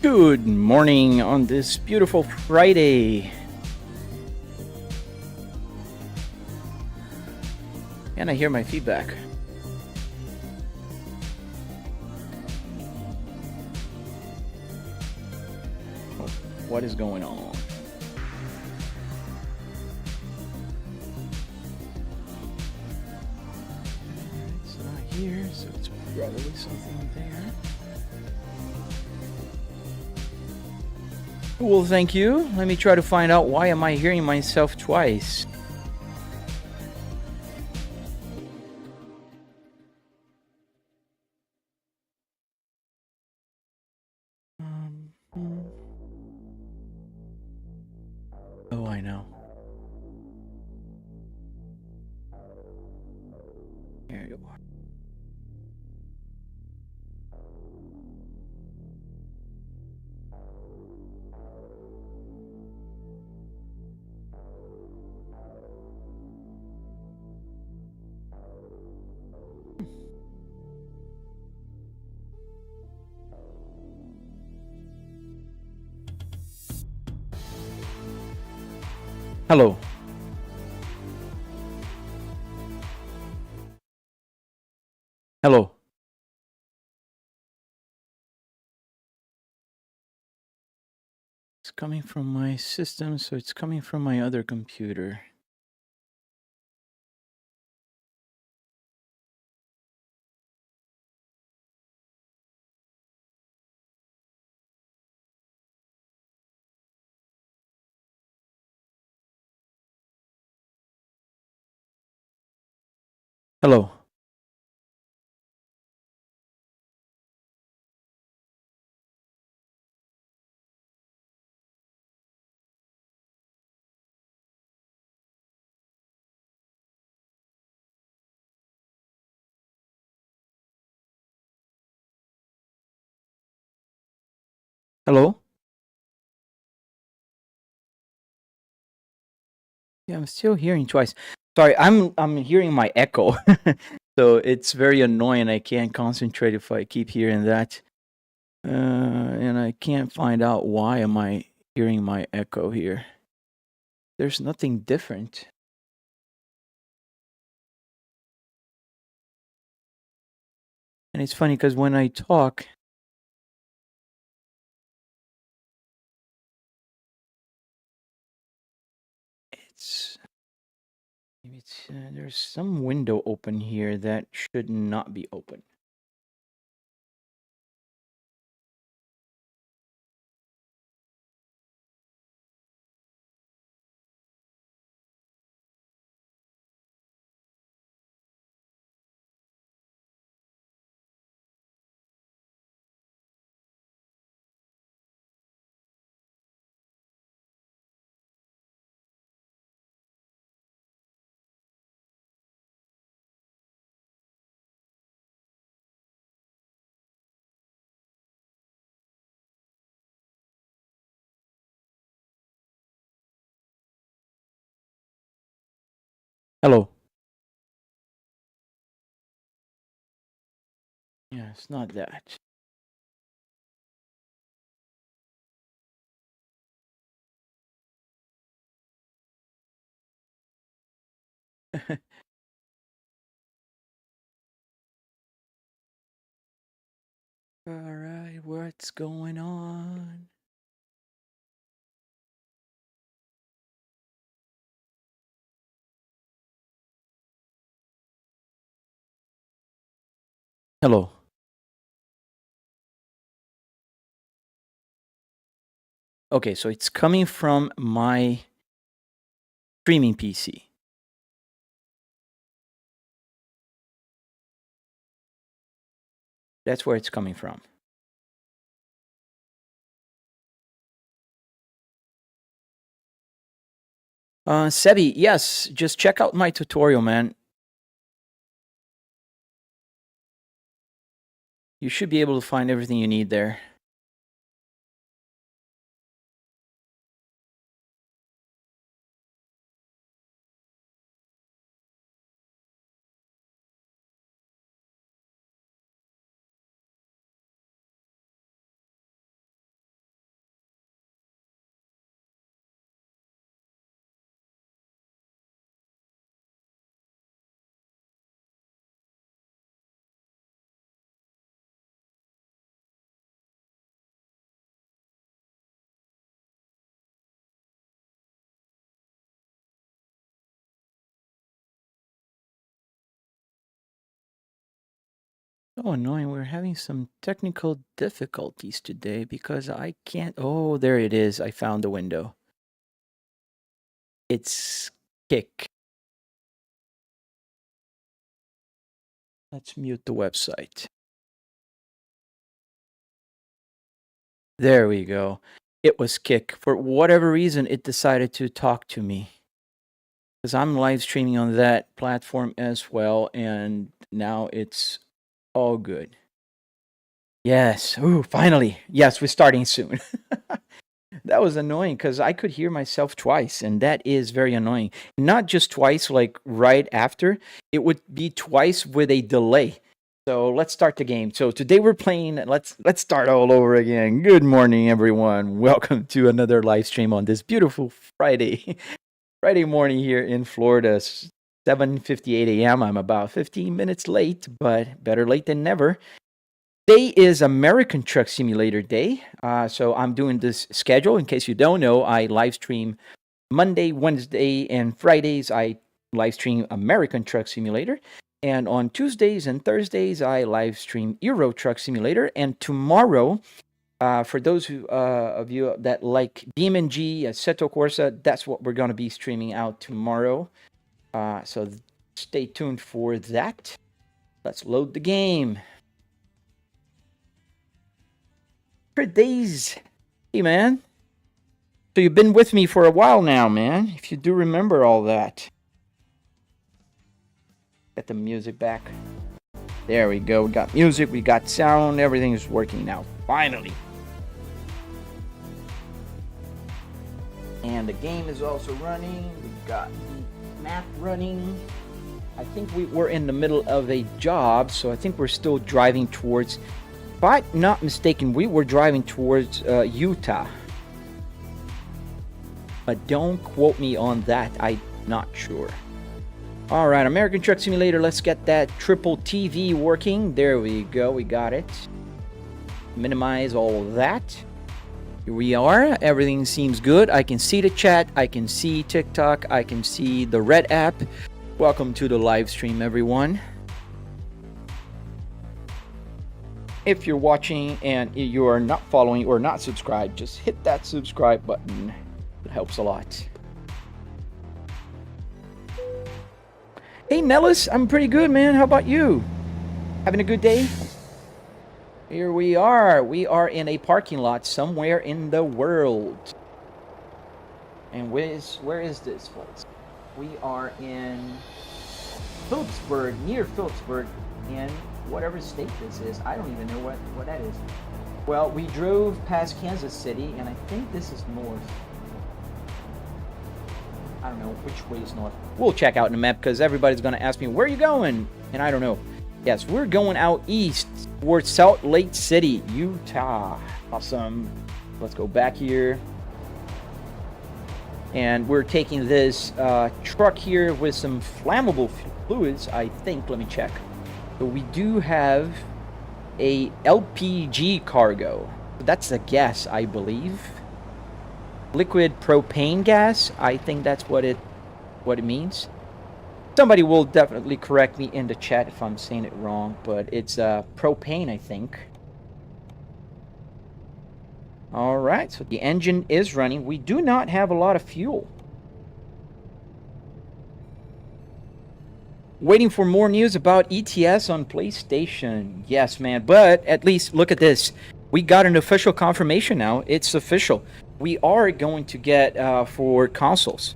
Good morning on this beautiful Friday. And I hear my feedback. Oh, what is going on? It's not here, so it's probably something there. Well, thank you. Let me try to find out why am I hearing myself twice. Oh, I know. Here you are. Hello. Hello. It's coming from my system, so it's coming from my other computer. Hello. Hello. Yeah, I'm still hearing twice. Sorry, I'm hearing my echo. So it's very annoying. I can't concentrate if I keep hearing that. And I can't find out why am I hearing my echo here. There's nothing different. And it's funny because when I talk, it's maybe there's some window open here that should not be open. Hello. Yeah, it's not that. All right, what's going on? Hello. Okay, so it's coming from my streaming PC. That's where it's coming from. Sebi, yes, just check out my tutorial, man. You should be able to find everything you need there. So annoying. We're having some technical difficulties today because I can't. Oh, there it is. I found the window. It's Kick. Let's mute the website. There we go. It was Kick. For whatever reason, it decided to talk to me because I'm live streaming on that platform as well, and now it's all good. Yes. Ooh, finally. Yes, we're starting soon. That was annoying because I could hear myself twice, and that is very annoying. Not just twice, like right after, it would be twice with a delay. So let's start the game. So today we're playing. Let's start all over again. Good morning, everyone. Welcome to another live stream on this beautiful Friday, Friday morning here in Florida. 7:58 a.m. I'm about 15 minutes late, but better late than never. Today is American Truck Simulator Day, so I'm doing this schedule. In case you don't know, I live stream Monday, Wednesday, and Fridays. I live stream American Truck Simulator, and on Tuesdays and Thursdays, I live stream Euro Truck Simulator. And tomorrow, for those of you that like BeamNG, Assetto Corsa, that's what we're going to be streaming out tomorrow. So stay tuned for that. Let's load the game. Days. Hey, man. So you've been with me for a while now, man. If you do remember all that. Get the music back. There we go. We got music. We got sound. Everything is working now. Finally. And the game is also running. We got the map running. I think we were in the middle of a job, so I think we're still driving towards... If I'm not mistaken, we were driving towards Utah. But don't quote me on that. I'm not sure. All right, American Truck Simulator. Let's get that triple TV working. There we go. We got it. Minimize all of that. Here we are. Everything seems good. I can see the chat. I can see TikTok. I can see the Red app. Welcome to the live stream, everyone. If you're watching and you are not following or not subscribed, just hit that subscribe button. It helps a lot. Hey, Nellis, I'm pretty good, man. How about you? Having a good day? Here we are. We are in a parking lot somewhere in the world. And where is this, folks? We are in Phillipsburg, near Phillipsburg, in whatever state this is. I don't even know what that is. Well, we drove past Kansas City, and I think this is north. I don't know which way is north. We'll check out in the map because everybody's going to ask me, where are you going? And I don't know. Yes, we're going out east towards Salt Lake City, Utah. Awesome. Let's go back here. And we're taking this truck here with some flammable fluids, I think. Let me check. So we do have a LPG cargo. That's a gas, I believe. Liquid propane gas. I think that's what it means. Somebody will definitely correct me in the chat if I'm saying it wrong, but it's propane, I think. All right, so the engine is running. We do not have a lot of fuel. Waiting for more news about ATS on PlayStation. Yes, man. But at least look at this. We got an official confirmation now. It's official. We are going to get for consoles.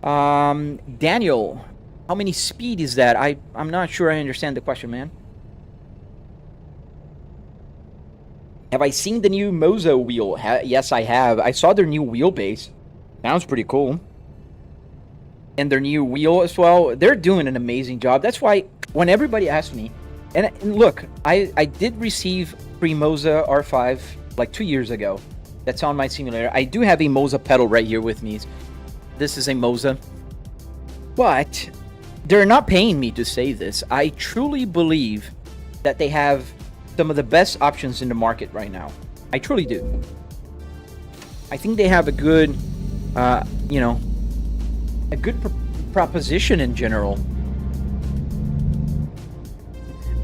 Daniel, how many speed is that? I'm not sure I understand the question, man. Have I seen the new Moza wheel? Yes, I have. I saw their new wheelbase. Sounds pretty cool. And their new wheel as well. They're doing an amazing job. That's why when everybody asks me, and look, I did receive free Moza R5 like 2 years ago. That's on my simulator. I do have a Moza pedal right here with me. This is a Moza. But they're not paying me to say this. I truly believe that they have some of the best options in the market right now. I truly do. I think they have a good, a good proposition in general.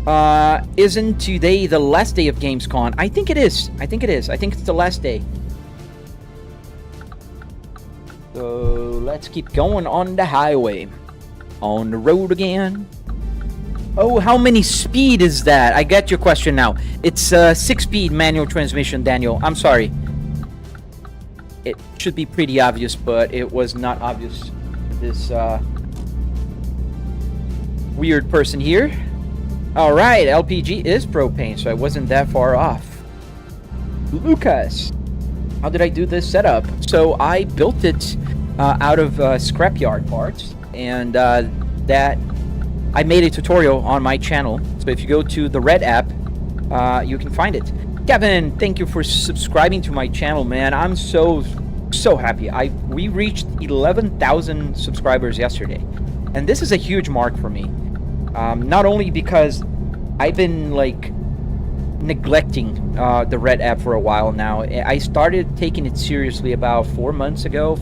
Isn't today the last day of Gamescom? I think it is. I think it's the last day. So let's keep going on the highway. On the road again. Oh, how many speed is that? I get your question now. It's a 6-speed manual transmission, Daniel. I'm sorry. It should be pretty obvious, but it was not obvious. This weird person here. Alright, LPG is propane, so I wasn't that far off. Lucas, how did I do this setup? So I built it out of scrapyard parts, and that I made a tutorial on my channel. So if you go to the Red app, you can find it. Kevin, thank you for subscribing to my channel, man. I'm so happy. We reached 11,000 subscribers yesterday, and this is a huge mark for me. Not only because I've been like neglecting the Red app for a while now. I started taking it seriously about 5 months ago,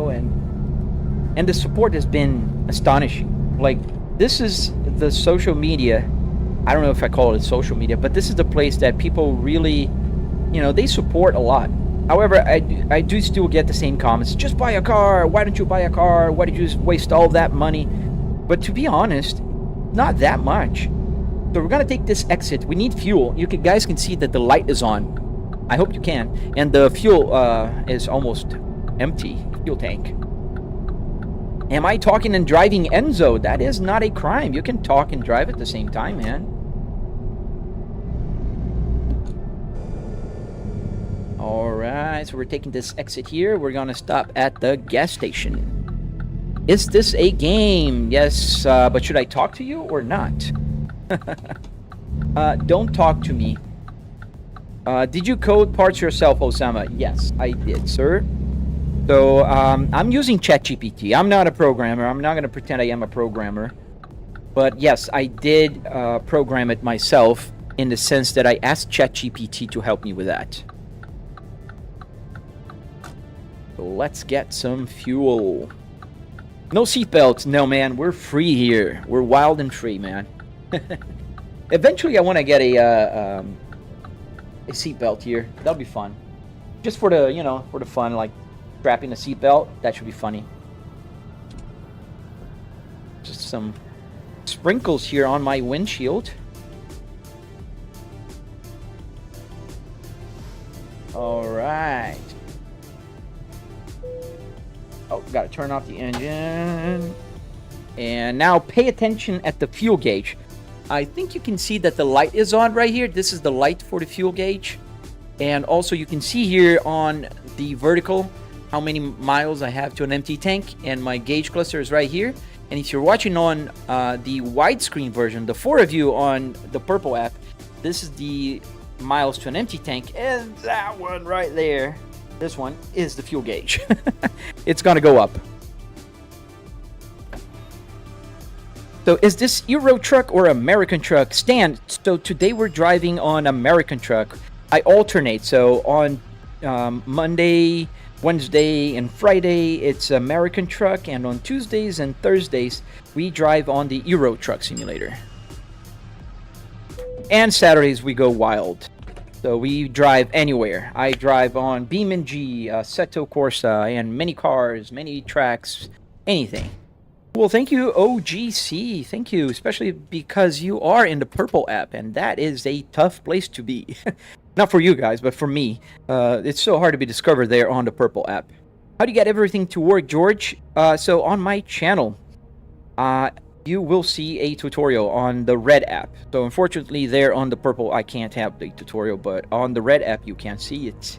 and the support has been astonishing. Like, this is the social media. I don't know if I call it social media, but this is the place that people really, they support a lot. However, I do still get the same comments. Just buy a car. Why don't you buy a car? Why did you waste all that money? But to be honest, not that much. So we're gonna take this exit. We need fuel. You guys can see that the light is on. I hope you can. And the fuel is almost empty. Fuel tank. Am I talking and driving, Enzo? That is not a crime. You can talk and drive at the same time, man. Alright, so we're taking this exit here. We're gonna stop at the gas station. Is this a game? Yes, but should I talk to you or not? Don't talk to me. Did you code parts yourself, Osama? Yes, I did, sir. So, I'm using ChatGPT. I'm not a programmer. I'm not going to pretend I am a programmer. But yes, I did program it myself in the sense that I asked ChatGPT to help me with that. So let's get some fuel. No seatbelts. No, man. We're free here. We're wild and free, man. Eventually, I want to get a seatbelt here. That'll be fun. Just for the, for the fun, like strapping a seatbelt. That should be funny. Just some sprinkles here on my windshield. All right. Oh, gotta turn off the engine. And now pay attention at the fuel gauge. I think you can see that the light is on right here. This is the light for the fuel gauge. And also you can see here on the vertical how many miles I have to an empty tank. And my gauge cluster is right here. And if you're watching on the widescreen version, the 4 of you on the purple app, this is the miles to an empty tank. And that one right there, this one is the fuel gauge. It's gonna go up. So is this Euro truck or American truck? Stan, so today we're driving on American truck. I alternate. So on Monday, Wednesday, and Friday, it's American truck. And on Tuesdays and Thursdays, we drive on the Euro truck simulator. And Saturdays, we go wild. So we drive anywhere. I drive on BeamNG, Seto Corsa, and many cars, many tracks, anything. Well, thank you, OGC. Thank you, especially because you are in the purple app, and that is a tough place to be. Not for you guys, but for me. It's so hard to be discovered there on the purple app. How do you get everything to work, George? So on my channel, you will see a tutorial on the Red app. So unfortunately, there on the purple, I can't have the tutorial, but on the Red app, you can see it.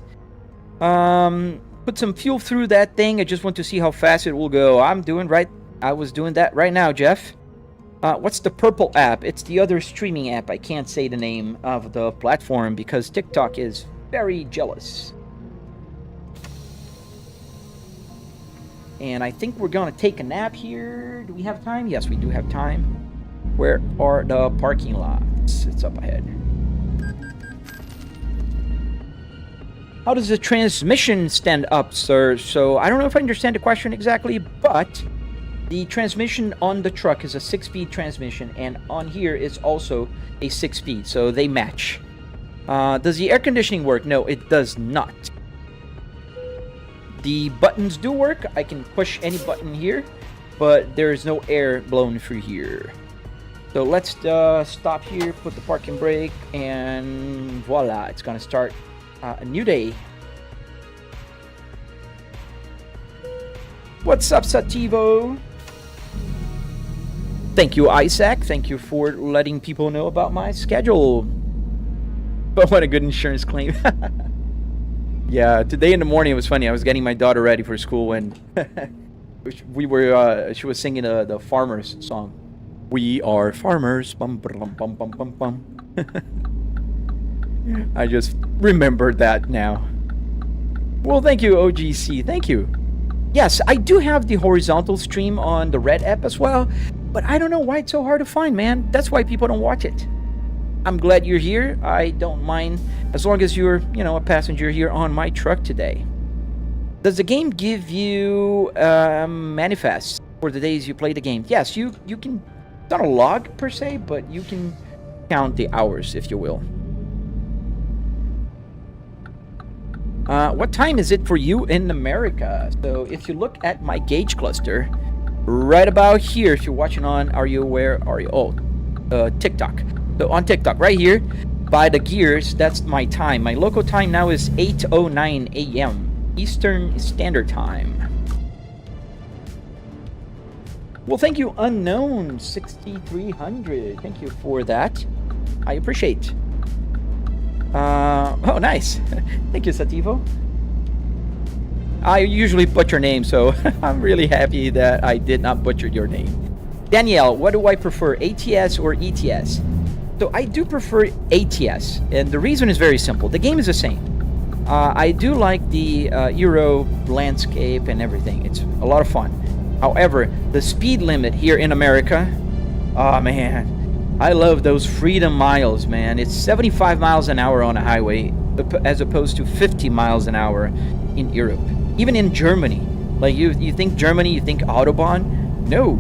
Put some fuel through that thing. I just want to see how fast it will go. I was doing that right now, Jeff. What's the purple app? It's the other streaming app. I can't say the name of the platform because TikTok is very jealous. And I think we're going to take a nap here. Do we have time? Yes, we do have time. Where are the parking lots? It's up ahead. How does the transmission stand up, sir? So I don't know if I understand the question exactly, but The transmission on the truck is a 6-speed transmission, and on here is also a 6-speed, so they match. Does the air conditioning work? No, it does not. The buttons do work. I can push any button here, but there is no air blown through here. So let's stop here, put the parking brake, and voila, it's gonna start a new day. What's up, Sativo? Thank you, Isaac. Thank you for letting people know about my schedule. But what a good insurance claim. Yeah, today in the morning it was funny. I was getting my daughter ready for school, and she was singing the Farmers song. We are farmers. Bum, bum, bum, bum, bum, bum. I just remembered that now. Well, thank you, OGC. Thank you. Yes, I do have the horizontal stream on the Red app as well, but I don't know why it's so hard to find, man. That's why people don't watch it. I'm glad you're here. I don't mind as long as you're, a passenger here on my truck today. Does the game give you manifests for the days you play the game? Yes, you can. It's not a log per se, but you can count the hours, if you will. What time is it for you in America? So if you look at my gauge cluster, right about here, if you're watching on, TikTok. So on TikTok, right here, by the gears, that's my time. My local time now is 8:09 a.m. Eastern Standard Time. Well, thank you, Unknown 6300. Thank you for that. I appreciate. Oh, nice. Thank you, Sativo. I usually butcher names, so I'm really happy that I did not butcher your name. Danielle, what do I prefer, ATS or ETS? So I do prefer ATS, and the reason is very simple. The game is the same. I do like the Euro landscape and everything. It's a lot of fun. However, the speed limit here in America, oh man, I love those freedom miles, man. It's 75 miles an hour on a highway as opposed to 50 miles an hour in Europe. Even in Germany. Like you think Germany, you think Autobahn? No.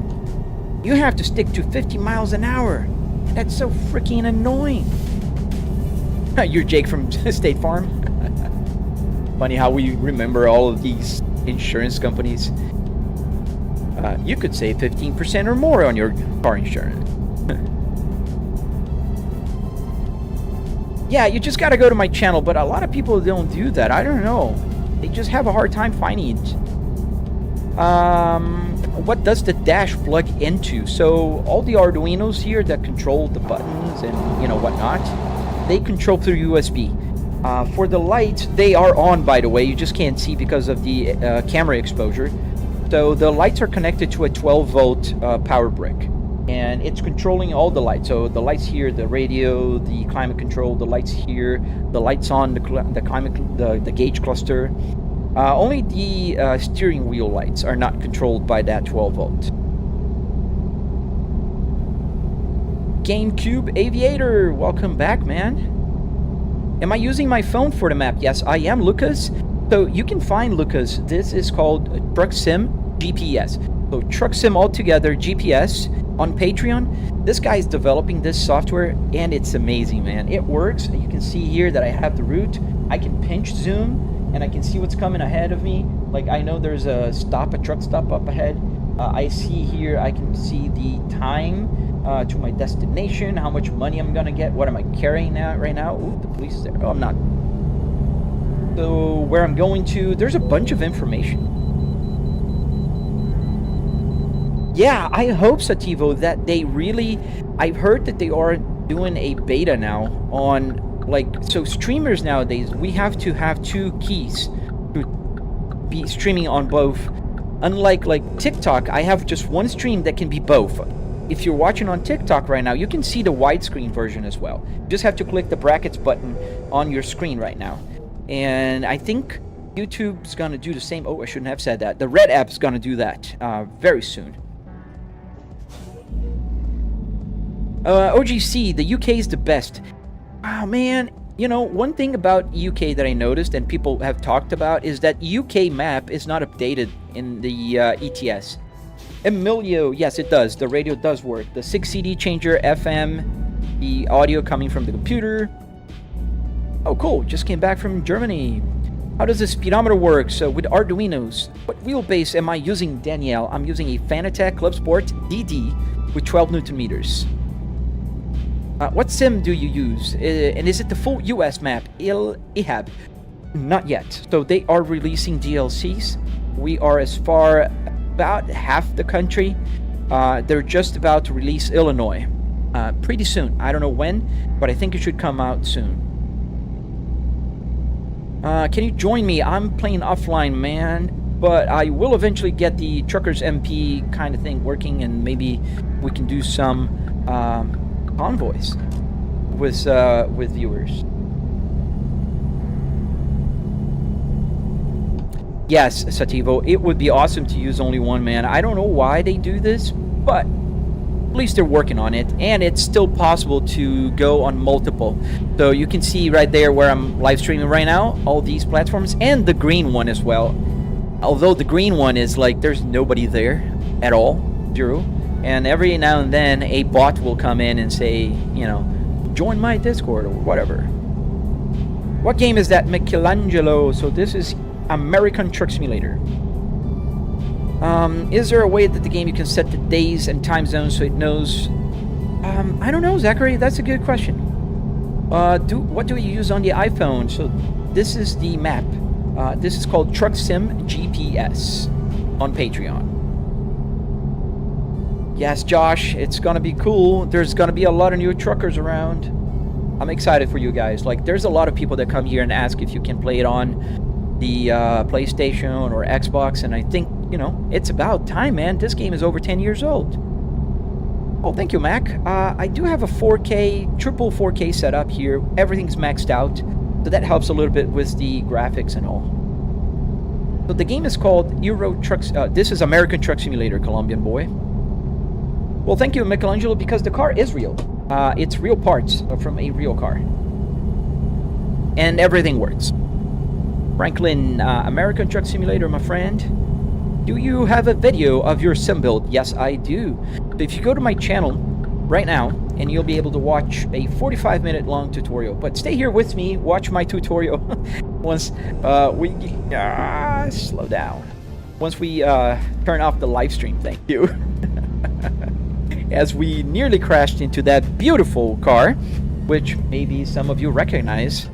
You have to stick to 50 miles an hour. That's so freaking annoying. You're Jake from State Farm. Funny how we remember all of these insurance companies. You could save 15% or more on your car insurance. Yeah, you just gotta go to my channel, but a lot of people don't do that. I don't know. They just have a hard time finding it. What does the dash plug into? So all the Arduinos here that control the buttons and whatnot, they control through USB. For the lights, they are on, by the way. You just can't see because of the camera exposure. So the lights are connected to a 12-volt power brick, and it's controlling all the lights. So the lights here, the radio, the climate control, the lights here, the lights on the gauge cluster. Only the steering wheel lights are not controlled by that 12-volt. GameCube Aviator, welcome back, man. Am I using my phone for the map? Yes, I am, Lucas. So you can find, Lucas, this is called Truck Sim GPS. So Truck Sim altogether GPS on Patreon. This guy is developing this software, and it's amazing, man. It works. You can see here that I have the route. I can pinch zoom, and I can see what's coming ahead of me. Like, I know there's a truck stop up ahead. I see here, I can see the time to my destination, how much money I'm gonna get, what am I carrying out right now. Ooh, the police is there. Oh, I'm not. So where I'm going to, there's a bunch of information. Yeah, I hope, Sativo, that they really, I've heard that they are doing a beta now on, so streamers nowadays, we have to have 2 keys to be streaming on both. Unlike TikTok, I have just one stream that can be both. If you're watching on TikTok right now, you can see the widescreen version as well. You just have to click the brackets button on your screen right now. And I think YouTube's gonna do the same. Oh, I shouldn't have said that. The Red app's gonna do that very soon. OGC, the UK is the best. Oh man, one thing about UK that I noticed and people have talked about is that UK map is not updated in the ETS. Emilio, yes, it does. The radio does work. The 6 CD changer, FM, the audio coming from the computer. Oh, cool. Just came back from Germany. How does the speedometer work? So with Arduinos, what wheelbase am I using, Danielle? I'm using a Fanatec Club Sport DD with 12 Newton meters. What sim do you use? And is it the full US map? IHAB? Not yet. So they are releasing DLCs. We are as far about half the country. They're just about to release Illinois pretty soon. I don't know when, but I think it should come out soon. Can you join me? I'm playing offline, man, but I will eventually get the Truckers MP kind of thing working, and maybe we can do some convoys with viewers. Yes, Sativo, it would be awesome to use only one, man. I don't know why they do this, but at least they're working on it, and it's still possible to go on multiple. So you can see right there where I'm live streaming right now, all these platforms, and the green one as well. Although the green one is like there's nobody there at all, zero. And every now and then a bot will come in and say, you know, join my Discord or whatever. What game is that, Michelangelo? So this is American Truck Simulator. Is there a way that the game you can set the days and time zones so it knows? I don't know, Zachary. That's a good question. What do you use on the iPhone? So this is the map. This is called Truck Sim GPS on Patreon. Yes, Josh, it's gonna be cool. There's gonna be a lot of new truckers around. I'm excited for you guys. Like, there's a lot of people that come here and ask if you can play it on the PlayStation or Xbox, and I think, you know, it's about time, man. This game is over 10 years old. Oh, thank you, Mac. I do have a 4K, triple 4K setup here. Everything's maxed out, so that helps a little bit with the graphics and all. So the game is called Euro Trucks. This is American Truck Simulator, Colombian boy. Well, thank you, Michelangelo, because the car is real. It's real parts from a real car. And everything works. Franklin, American Truck Simulator, my friend. Do you have a video of your sim build? Yes, I do. If you go to my channel right now, and you'll be able to watch a 45-minute long tutorial. But stay here with me, watch my tutorial once we... slow down. Once we turn off the live stream, thank you. As we nearly crashed into that beautiful car, which maybe some of you recognize.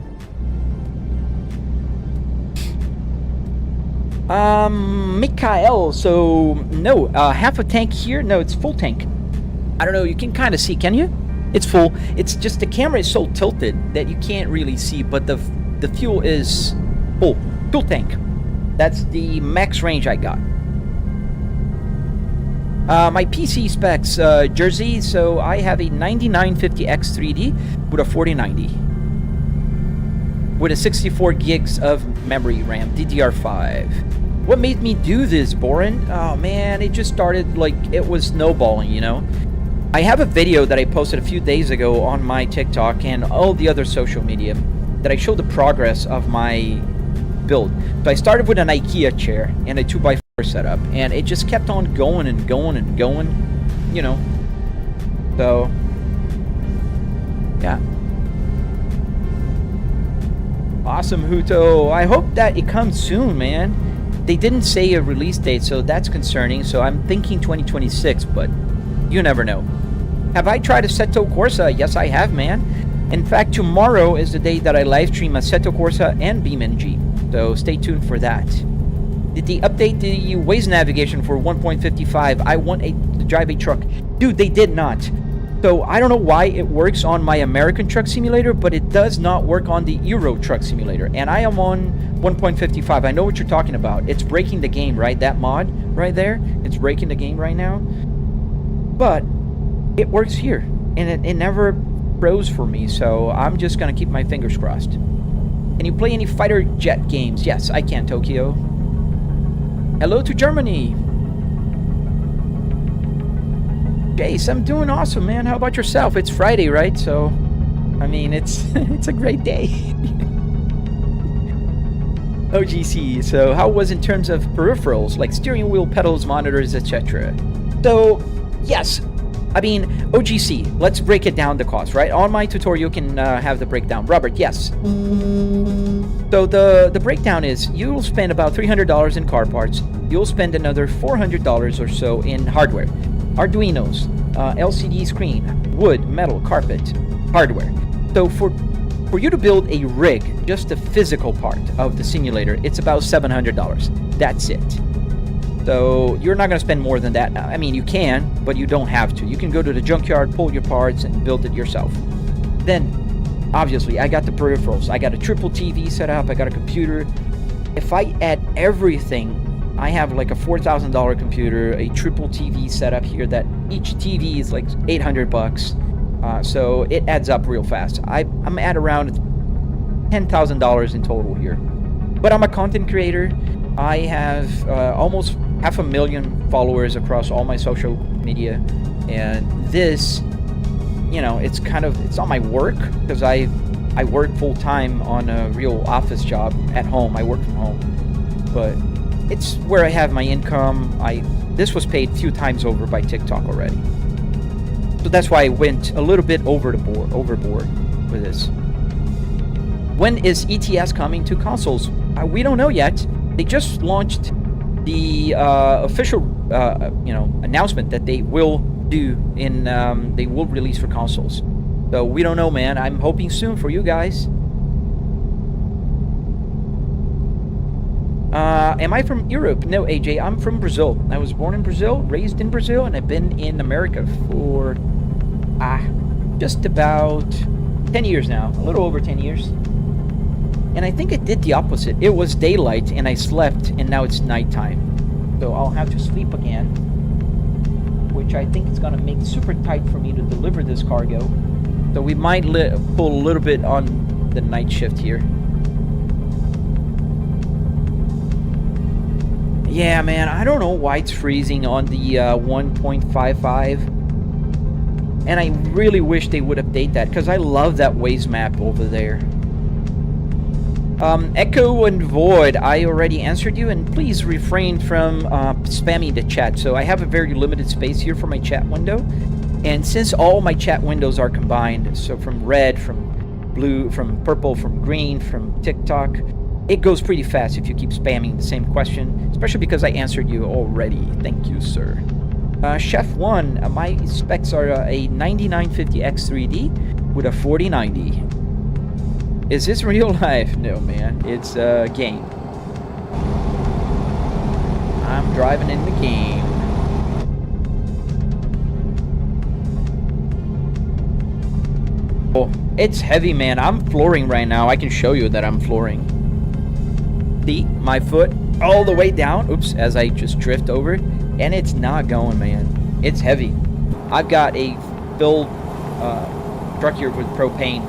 Mikhail, so no, half a tank here. No, it's full tank. I don't know, you can kind of see, can you? It's full. It's just the camera is so tilted that you can't really see, but the fuel is full. Full tank. That's the max range I got. My PC specs, Jersey, so I have a 9950X 3D with a 4090. With a 64 gigs of memory RAM, DDR5. What made me do this, Boren? Oh man, it just started like it was snowballing, you know? I have a video that I posted a few days ago on my TikTok and all the other social media that I show the progress of my build. So I started with an IKEA chair and a 2x4 setup, and it just kept on going and going and going, you know? So, yeah. Awesome, Huto. I hope that it comes soon, man. They didn't say a release date, so that's concerning. So I'm thinking 2026, but you never know. Have I tried Assetto Corsa? Yes, I have, man. In fact, tomorrow is the day that I live stream Assetto Corsa and BeamNG. So stay tuned for that. Did they update the Waze navigation for 1.55? I want to drive a truck. Dude, they did not. So I don't know why it works on my American Truck Simulator, but it does not work on the Euro Truck Simulator. And I am on 1.55. I know what you're talking about. It's breaking the game, right? That mod right there. It's breaking the game right now. But it works here. And it never froze for me. So I'm just going to keep my fingers crossed. Can you play any fighter jet games? Yes, I can, Tokyo. Hello to Germany. Jace, I'm doing awesome, man. How about yourself? It's Friday, right? So, I mean, it's it's a great day. OGC, so how was in terms of peripherals, like steering wheel, pedals, monitors, etc.? So, yes, I mean, OGC, let's break it down the cost, right? On my tutorial, you can have the breakdown. Robert, yes. So the breakdown is you'll spend about $300 in car parts. You'll spend another $400 or so in hardware. Arduinos, LCD screen, wood, metal, carpet, hardware. So for you to build a rig, just the physical part of the simulator, it's about $700. That's it. So you're not going to spend more than that. I mean, you can, but you don't have to. You can go to the junkyard, pull your parts, and build it yourself. Then, obviously, I got the peripherals. I got a triple TV set up. I got a computer. If I add everything, I have like a $4,000 computer, a triple TV setup here that each TV is like $800. So it adds up real fast. I'm at around $10,000 in total here. But I'm a content creator. I have almost 500,000 followers across all my social media, and this, you know, it's not my work, because I work full-time on a real office job at home. I work from home, but it's where I have my income. This was paid a few times over by TikTok already, so that's why I went a little bit overboard with this. When is ATS coming to consoles? We don't know yet. They just launched the official, announcement that they will do they will release for consoles. So we don't know, man. I'm hoping soon for you guys. Am I from Europe? No, AJ, I'm from Brazil. I was born in Brazil, raised in Brazil, and I've been in America for just about 10 years now, a little over 10 years. And I think it did the opposite. It was daylight and I slept, and now it's nighttime. So I'll have to sleep again, which I think is going to make it super tight for me to deliver this cargo. So we might pull a little bit on the night shift here. Yeah, man, I don't know why it's freezing on the 1.55. And I really wish they would update that, because I love that Waze map over there. Echo and Void, I already answered you, and please refrain from spamming the chat. So I have a very limited space here for my chat window, and since all my chat windows are combined, so from red, from blue, from purple, from green, from TikTok, it goes pretty fast if you keep spamming the same question, especially because I answered you already. Thank you, sir. Chef 1, my specs are a 9950X3D with a 4090. Is this real life? No, man. It's a game. I'm driving in the game. Oh, it's heavy, man. I'm flooring right now. I can show you that I'm flooring. See, my foot all the way down. Oops, as I just drift over. And it's not going, man. It's heavy. I've got a filled truck here with propane,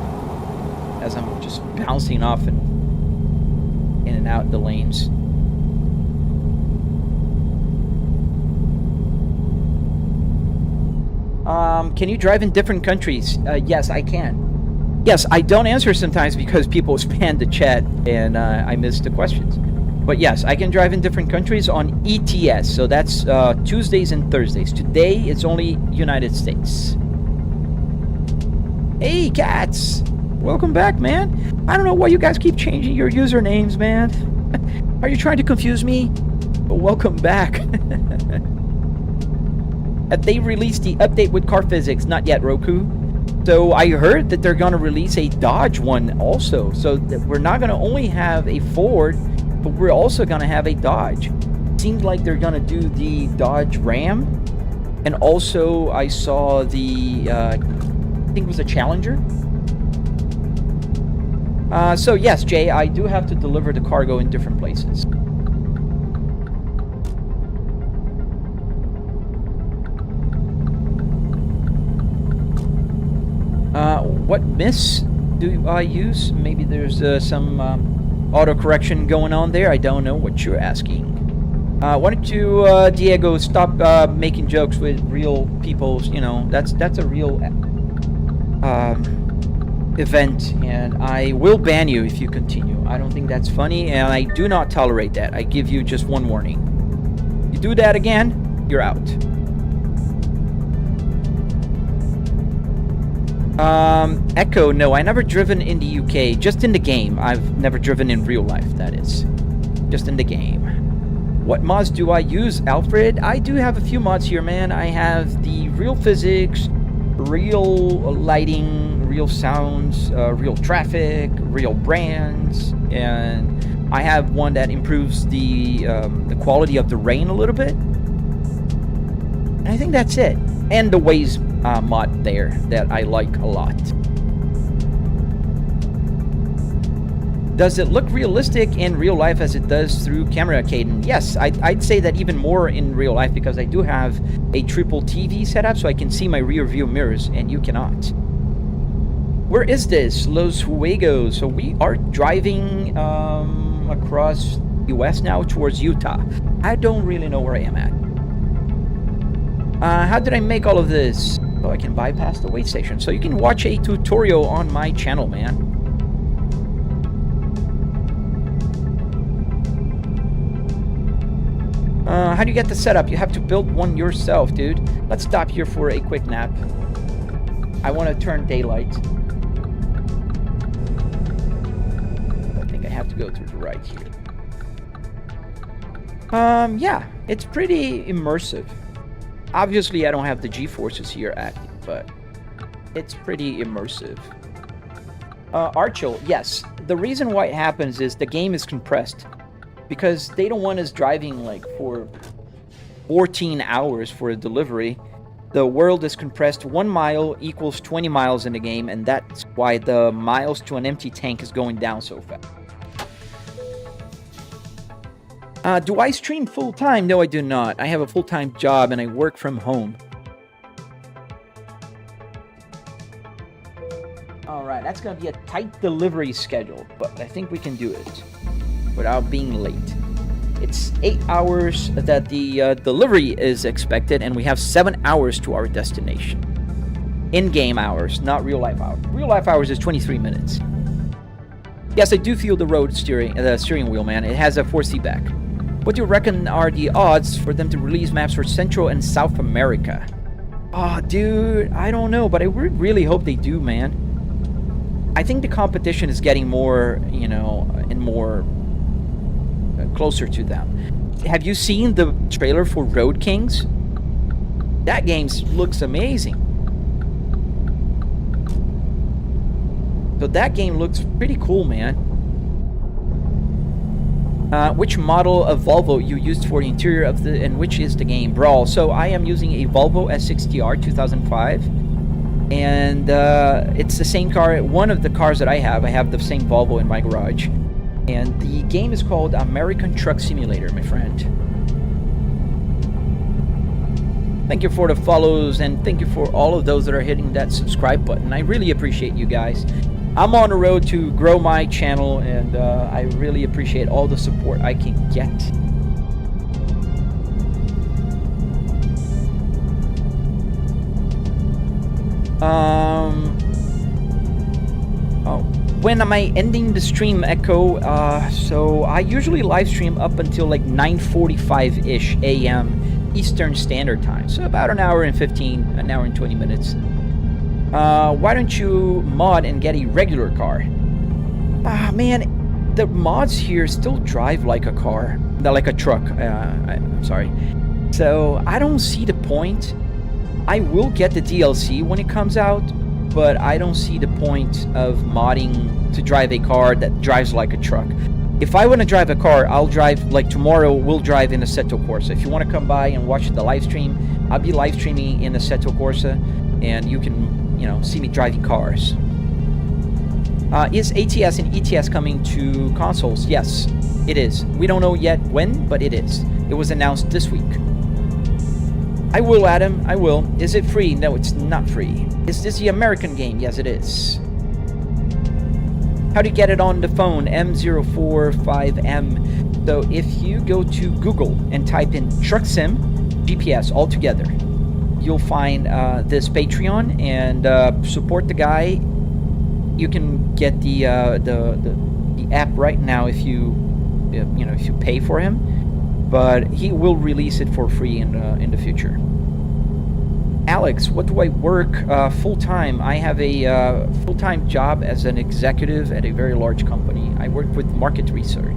as I'm just bouncing off and in and out the lanes. Can you drive in different countries? Yes, I can. Yes, I don't answer sometimes because people spam the chat and I miss the questions. But yes, I can drive in different countries on ATS. So that's Tuesdays and Thursdays. Today, it's only United States. Hey, cats! Welcome back, man. I don't know why you guys keep changing your usernames, man. Are you trying to confuse me? But welcome back. Have they released the update with car physics? Not yet, Roku. So I heard that they're going to release a Dodge one also. So that we're not going to only have a Ford, but we're also going to have a Dodge. Seems like they're going to do the Dodge Ram. And also I saw the, I think it was a Challenger. So yes, Jay, I do have to deliver the cargo in different places. What miss do I use? Maybe there's some auto correction going on there. I don't know what you're asking. Why don't you, Diego, stop making jokes with real people? You know, that's a real event, and I will ban you if you continue. I don't think that's funny, and I do not tolerate that. I give you just one warning. You do that again, you're out. Echo, no, I never driven in the UK, just in the game. I've never driven in real life, that is. Just in the game. What mods do I use, Alfred? I do have a few mods here, man. I have the real physics, real lighting, real sounds, real traffic, real brands, and I have one that improves the quality of the rain a little bit. And I think that's it. And the Waze mod there that I like a lot. Does it look realistic in real life as it does through camera, Caden? Yes, I'd say that even more in real life because I do have a triple TV setup so I can see my rear view mirrors and you cannot. Where is this? Los Juegos. So we are driving across US now towards Utah. I don't really know where I am at. How did I make all of this? Oh, I can bypass the wait station. So you can watch a tutorial on my channel, man. How do you get the setup? You have to build one yourself, dude. Let's stop here for a quick nap. I want to turn daylight. I think I have to go to the right here. Yeah, it's pretty immersive. Obviously, I don't have the G-forces here active, but it's pretty immersive. Archel, yes. The reason why it happens is the game is compressed. Because they don't want us driving like for 14 hours for a delivery. The world is compressed. 1 mile equals 20 miles in the game, and that's why the miles to an empty tank is going down so fast. Do I stream full-time? No, I do not. I have a full-time job and I work from home. Alright, that's going to be a tight delivery schedule, but I think we can do it without being late. It's 8 hours that the delivery is expected, and we have 7 hours to our destination. In-game hours, not real-life hours. Real-life hours is 23 minutes. Yes, I do feel the steering wheel, man. It has a 4C back. What do you reckon are the odds for them to release maps for Central and South America? Oh, dude, I don't know, but I really hope they do, man. I think the competition is getting more, you know, and more closer to them. Have you seen the trailer for Road Kings? That game looks amazing. So that game looks pretty cool, man. Which model of Volvo you used for the interior of the, and which is the game? Brawl. So I am using a Volvo S60R 2005, and it's the same car. One of the cars that I have the same Volvo in my garage, and the game is called American Truck Simulator, my friend. Thank you for the follows, and thank you for all of those that are hitting that subscribe button. I really appreciate you guys. I'm on the road to grow my channel, and I really appreciate all the support I can get. When am I ending the stream, Echo? So I usually live stream up until like 9:45-ish a.m. Eastern Standard Time. So about an hour and 20 minutes. Why don't you mod and get a regular car? Man, the mods here still drive like a car. Like a truck, I'm sorry. So I don't see the point. I will get the DLC when it comes out, but I don't see the point of modding to drive a car that drives like a truck. If I want to drive a car, I'll drive, like tomorrow, we'll drive in Assetto Corsa. If you want to come by and watch the live stream, I'll be live streaming in Assetto Corsa, and you can, you know, see me driving cars. Is ATS and ETS coming to consoles? Yes, it is. We don't know yet when, but it is. It was announced this week. I will, Adam, I will. Is it free? No, it's not free. Is this the American game? Yes, it is. How do you get it on the phone? M045M. So if you go to Google and type in Truck Sim GPS all together, you'll find this Patreon, and support the guy. You can get the app right now if you if you pay for him, but he will release it for free in the future. Alex, what do I work full-time? I have a full-time job as an executive at a very large company. I work with market research.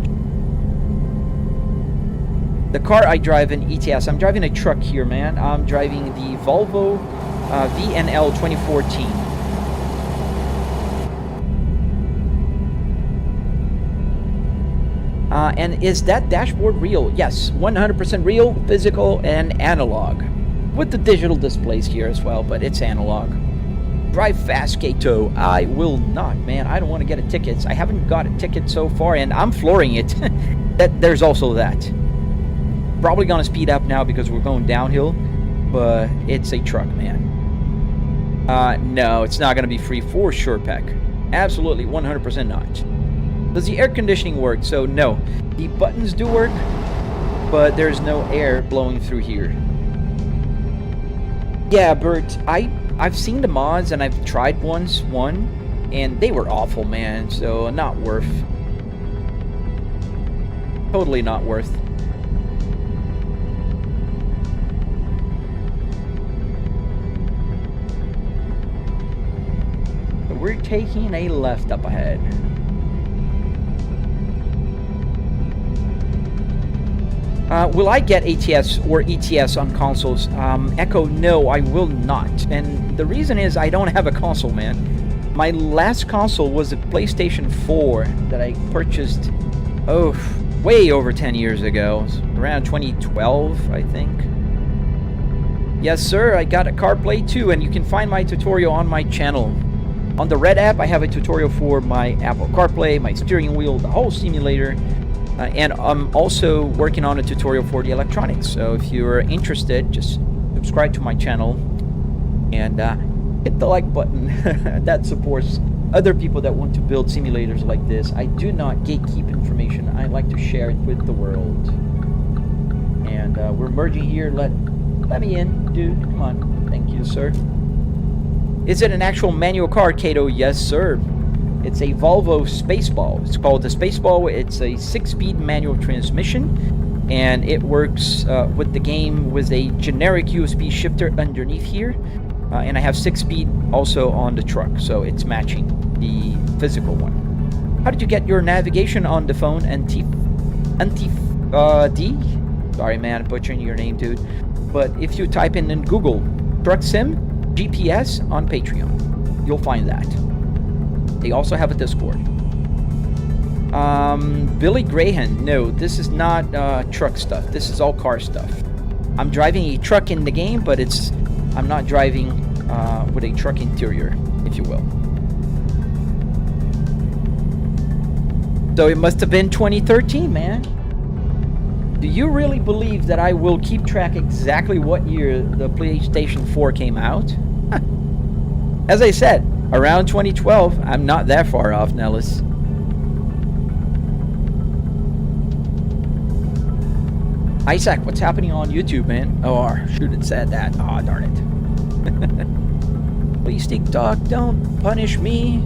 The car I drive in ETS, I'm driving a truck here, man. I'm driving the Volvo VNL 2014. And is that dashboard real? Yes, 100% real, physical, and analog. With the digital displays here as well, but it's analog. Drive fast, Kato. I will not, man. I don't want to get a ticket. I haven't got a ticket so far, and I'm flooring it. There's also that. Probably gonna speed up now because we're going downhill, but it's a truck, man. No, it's not gonna be free for sure, Peck. Absolutely, 100% not. Does the air conditioning work? So no, the buttons do work, but there's no air blowing through here. Yeah, Bert, I've seen the mods and I've tried one, and they were awful, man. So not worth. Totally not worth. We're taking a left up ahead. Will I get ATS or ETS on consoles? Echo, no, I will not. And the reason is I don't have a console, man. My last console was a PlayStation 4 that I purchased, way over 10 years ago. Around 2012, I think. Yes, sir, I got a CarPlay too, and you can find my tutorial on my channel. On the Red app, I have a tutorial for my Apple CarPlay, my steering wheel, the whole simulator, and I'm also working on a tutorial for the electronics. So if you're interested, just subscribe to my channel and hit the like button. That supports other people that want to build simulators like this. I do not gatekeep information. I like to share it with the world. And we're merging here. Let me in, dude. Come on. Thank you, sir. Is it an actual manual car, Kato? Yes, sir. It's a Volvo Spaceball. It's called the Spaceball. It's a 6-speed manual transmission, and it works with the game with a generic USB shifter underneath here. And I have 6-speed also on the truck, so it's matching the physical one. How did you get your navigation on the phone? D? Sorry, man, butchering your name, dude. But if you type in Google Truck Sim GPS on Patreon, you'll find that. They also have a Discord. Billy Graham, no, this is not truck stuff. This is all car stuff. I'm driving a truck in the game, but I'm not driving with a truck interior, if you will. So it must have been 2013, man. Do you really believe that I will keep track exactly what year the PlayStation 4 came out? As I said, around 2012. I'm not that far off, Nellis. Isaac, what's happening on YouTube, man? Oh, I shouldn't said that. Oh, darn it. Please, TikTok, don't punish me.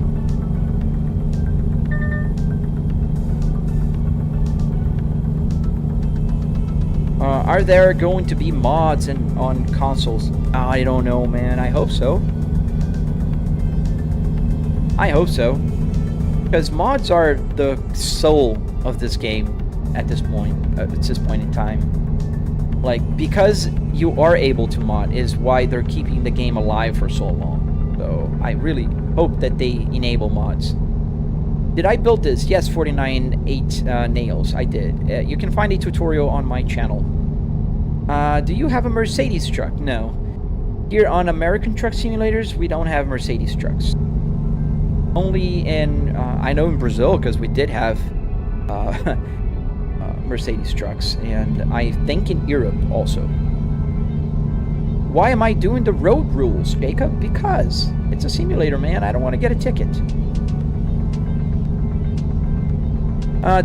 Are there going to be mods on consoles? I don't know, man. I hope so. I hope so. Because mods are the soul of this game at this point in time. Like, because you are able to mod is why they're keeping the game alive for so long. So I really hope that they enable mods. Did I build this? Yes, 49.8 nails. I did. You can find a tutorial on my channel. Do you have a Mercedes truck? No. Here on American Truck Simulators, we don't have Mercedes trucks. Only in, I know in Brazil, because we did have Mercedes trucks, and I think in Europe also. Why am I doing the road rules, Jacob? Because it's a simulator, man. I don't want to get a ticket.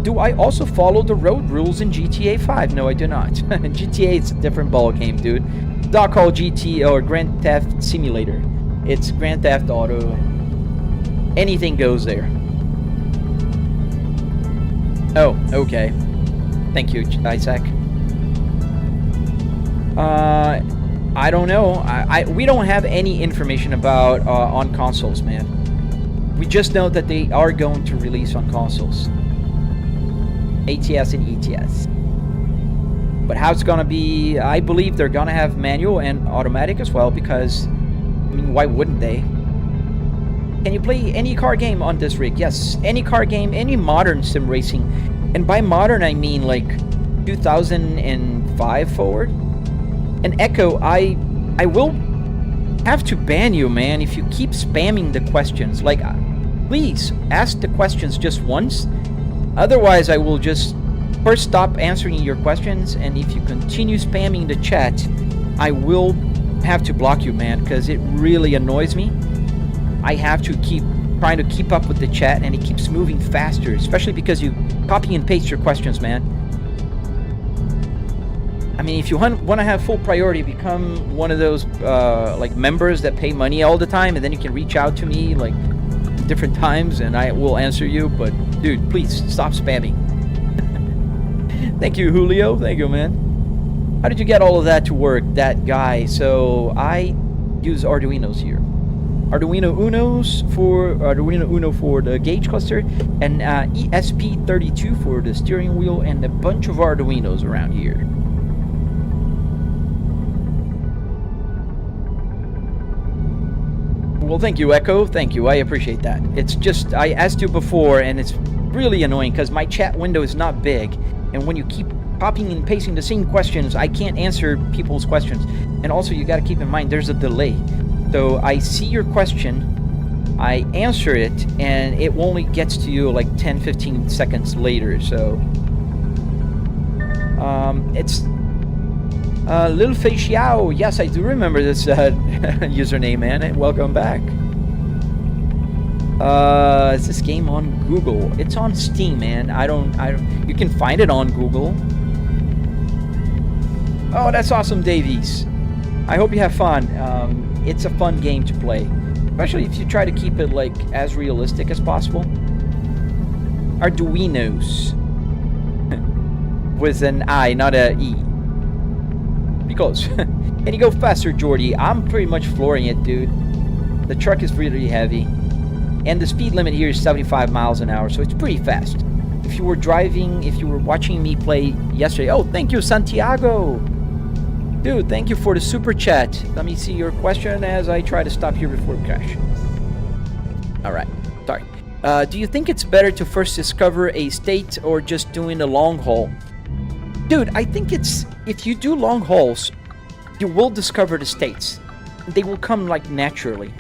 Do I also follow the road rules in GTA 5? No, I do not. GTA is a different ball game, dude. It's not called GT or Grand Theft Simulator. It's Grand Theft Auto. Anything goes there. Oh, okay. Thank you, Isaac. I don't know. We don't have any information about on consoles, man. We just know that they are going to release on consoles, ATS and ETS. But how it's gonna be, I believe they're gonna have manual and automatic as well, because, I mean, why wouldn't they? Can you play any car game on this rig? Yes, any car game, any modern sim racing. And by modern, I mean like 2005 forward. And Echo, I will have to ban you, man, if you keep spamming the questions. Like, please ask the questions just once. Otherwise, I will just first stop answering your questions, and if you continue spamming the chat, I will have to block you, man, because it really annoys me. I have to keep trying to keep up with the chat, and it keeps moving faster, especially because you copy and paste your questions, man. I mean, if you want to have full priority, become one of those like members that pay money all the time, and then you can reach out to me like different times, and I will answer you. But dude, please stop spamming. Thank you, Julio. Thank you, man. How did you get all of that to work, that guy? So I use Arduinos here. Arduino Uno for the gauge cluster, and ESP32 for the steering wheel, and a bunch of Arduinos around here. Well, thank you, Echo. Thank you. I appreciate that. It's just, I asked you before, and it's really annoying because my chat window is not big. And when you keep copying and pasting the same questions, I can't answer people's questions. And also, you got to keep in mind, there's a delay. So I see your question, I answer it, and it only gets to you like 10-15 seconds later. So it's Lil Fei Xiao. Yes, I do remember this username, man. Welcome back. Is this game on Google? It's on Steam, man. I don't. You can find it on Google. Oh, that's awesome, Davies. I hope you have fun. It's a fun game to play, especially if you try to keep it like as realistic as possible. Arduinos with an I, not a E. Because can you go faster, Jordy? I'm pretty much flooring it, dude. The truck is really heavy, and the speed limit here is 75 miles an hour, so it's pretty fast. If you were driving, if you were watching me play yesterday, oh, thank you, Santiago. Dude, thank you for the super chat. Let me see your question as I try to stop here before we crash. All right, sorry. Do you think it's better to first discover a state or just doing a long haul? Dude, I think it's, if you do long hauls, you will discover the states. They will come like naturally.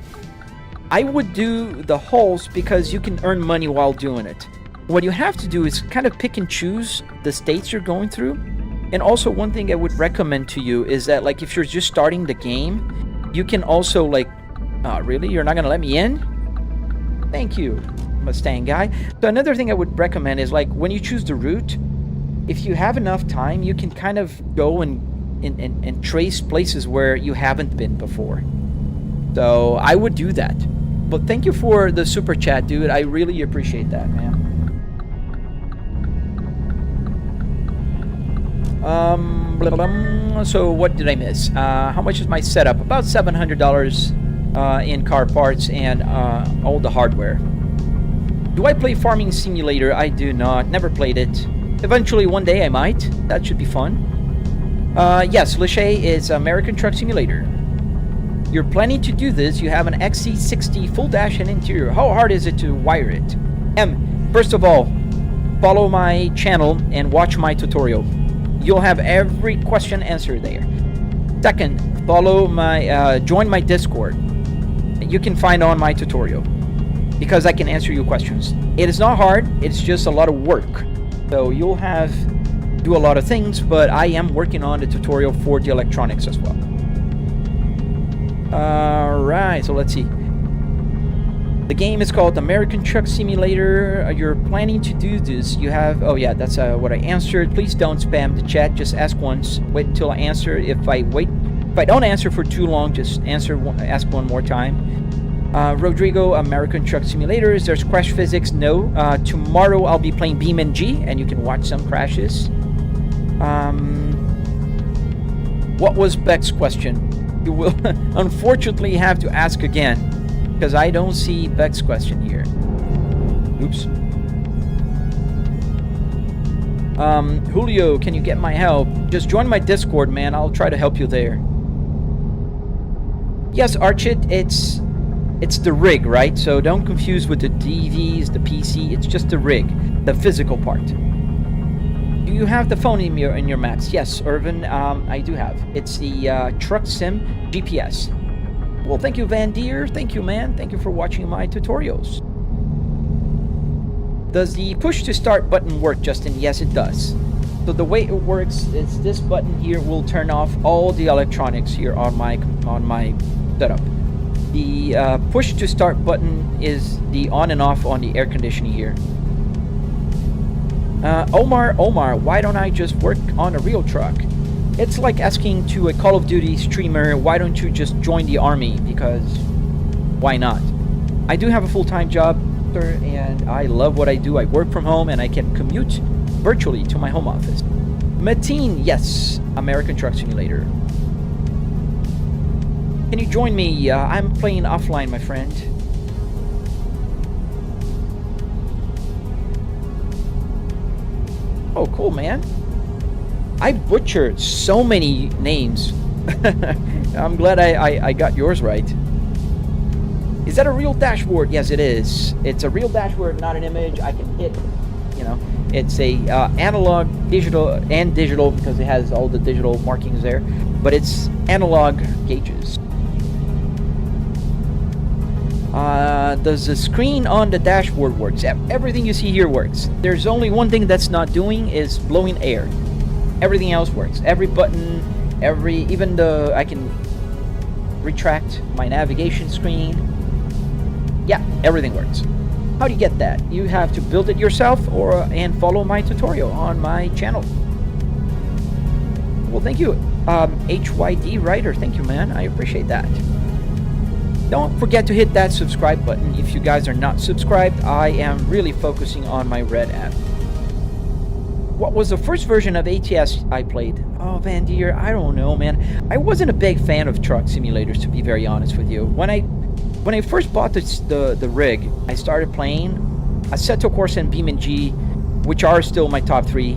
I would do the hauls because you can earn money while doing it. What you have to do is kind of pick and choose the states you're going through. And also, one thing I would recommend to you is that, like, if you're just starting the game, you can also, like, really? You're not going to let me in? Thank you, Mustang guy. So another thing I would recommend is, like, when you choose the route, if you have enough time, you can kind of go and trace places where you haven't been before. So I would do that. But thank you for the super chat, dude. I really appreciate that, man. So what did I miss? How much is my setup? About $700 in car parts and all the hardware. Do I play Farming Simulator? I do not. Never played it. Eventually, one day I might. That should be fun. Yes, Lachey is American Truck Simulator. You're planning to do this. You have an XC60 full dash and interior. How hard is it to wire it? First of all, follow my channel and watch my tutorial. You'll have every question answered there. Second, follow my, join my Discord. You can find on my tutorial because I can answer your questions. It is not hard. It's just a lot of work. So you'll do a lot of things, but I am working on the tutorial for the electronics as well. All right, so let's see. The game is called American Truck Simulator. You're planning to do this. You have... Oh, yeah, that's what I answered. Please don't spam the chat. Just ask once. Wait until I answer. If I don't answer for too long, just ask one more time. Rodrigo, American Truck Simulators. There's Crash Physics. No. Tomorrow I'll be playing BeamNG, and you can watch some crashes. What was Beck's question? You will unfortunately have to ask again, because I don't see Beck's question here. Oops. Julio, can you get my help? Just join my Discord, man. I'll try to help you there. Yes, Archit, it's the rig, right? So don't confuse with the DVs, the PC. It's just the rig, the physical part. Do you have the phone in your maps? Yes, Irvin, I do have. It's the Truck Sim GPS. Well, thank you, Van Deer. Thank you, man. Thank you for watching my tutorials. Does the push to start button work, Justin? Yes, it does. So the way it works is this button here will turn off all the electronics here on my setup. The push to start button is the on and off on the air conditioning here. Omar, why don't I just work on a real truck? It's like asking to a Call of Duty streamer, why don't you just join the army? Because why not? I do have a full-time job, sir, and I love what I do. I work from home and I can commute virtually to my home office. Mateen, yes, American Truck Simulator. Can you join me? I'm playing offline, my friend. Oh, cool, man. I butchered so many names. I'm glad I got yours right. Is that a real dashboard? Yes, it is. It's a real dashboard, not an image. I can hit, you know, it's a analog, digital, and digital because it has all the digital markings there. But it's analog gauges. Does the screen on the dashboard work? Everything you see here works. There's only one thing that's not doing is blowing air. Everything else works. Every button, even the, I can retract my navigation screen. Yeah, everything works. How do you get that? You have to build it yourself and follow my tutorial on my channel. Well, thank you, HYD Writer. Thank you, man. I appreciate that. Don't forget to hit that subscribe button. If you guys are not subscribed, I am really focusing on my Red app. What was the first version of ATS I played? Oh, Van Deer, I don't know, man. I wasn't a big fan of truck simulators, to be very honest with you. When I first bought the rig, I started playing Assetto Corsa and BeamNG, which are still my top 3,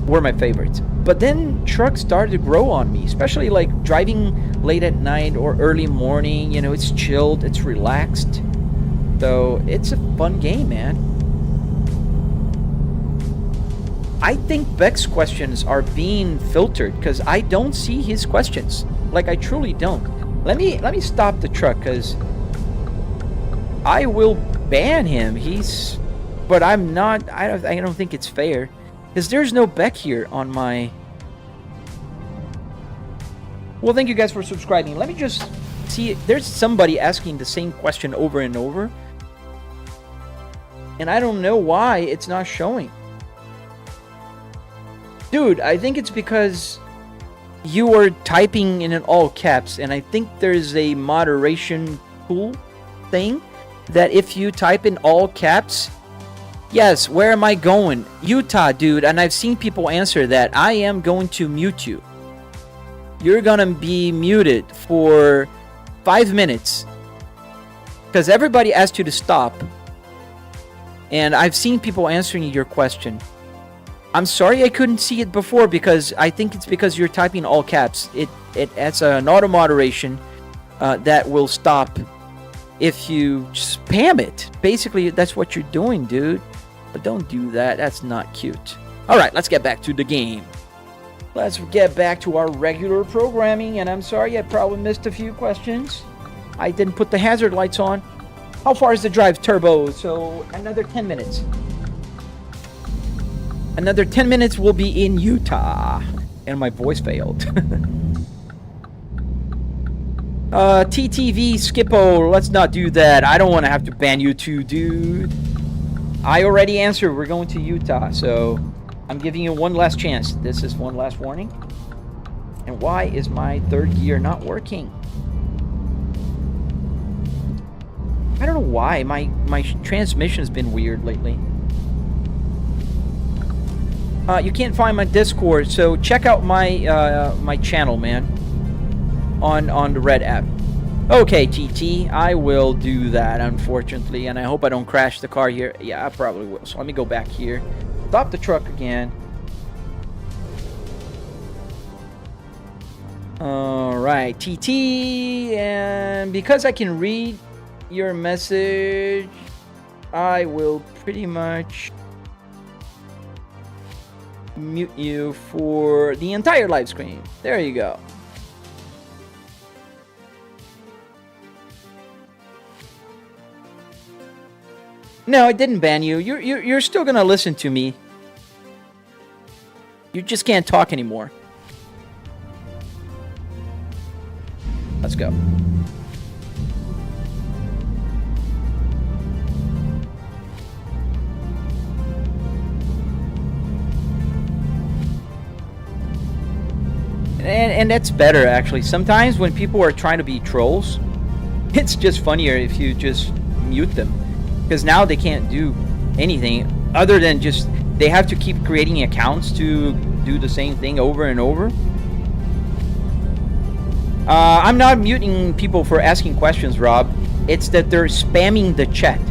were my favorites. But then trucks started to grow on me, especially like driving late at night or early morning. You know, it's chilled, it's relaxed. So it's a fun game, man. I think Beck's questions are being filtered because I don't see his questions. Like, I truly don't. Let me stop the truck because I will ban him. But I'm not. I don't think it's fair because there's no Beck here on my. Well, thank you guys for subscribing. Let me just see. There's somebody asking the same question over and over, and I don't know why it's not showing. Dude, I think it's because you are typing in all caps, and I think there's a moderation tool thing that if you type in all caps, yes, where am I going? Utah, dude, and I've seen people answer that. I am going to mute you. You're gonna be muted for 5 minutes because everybody asked you to stop, and I've seen people answering your question. I'm sorry I couldn't see it before because I think it's because you're typing all caps. It's an auto moderation that will stop if you spam it. Basically, that's what you're doing, dude. But don't do that. That's not cute. All right, let's get back to the game. Let's get back to our regular programming. And I'm sorry I probably missed a few questions. I didn't put the hazard lights on. How far is the drive, Turbo? So another 10 minutes. Another 10 minutes will be in Utah. And my voice failed. TTV Skippo, let's not do that. I don't want to have to ban you too, dude. I already answered. We're going to Utah, so I'm giving you one last chance. This is one last warning. And why is my third gear not working? I don't know why. My transmission has been weird lately. You can't find my Discord, so check out my my channel, man. on the red app. Okay, TT, I will do that, unfortunately, and I hope I don't crash the car here. Yeah, I probably will. So let me go back here. Stop the truck again. Alright, TT, and because I can read your message, I will pretty much mute you for the entire live screen. There you go. No, it didn't ban you. You're still gonna listen to me. You just can't talk anymore. Let's go. And that's better, actually. Sometimes when people are trying to be trolls, it's just funnier if you just mute them. Because now they can't do anything other than just... They have to keep creating accounts to do the same thing over and over. I'm not muting people for asking questions, Rob. It's that they're spamming the chat.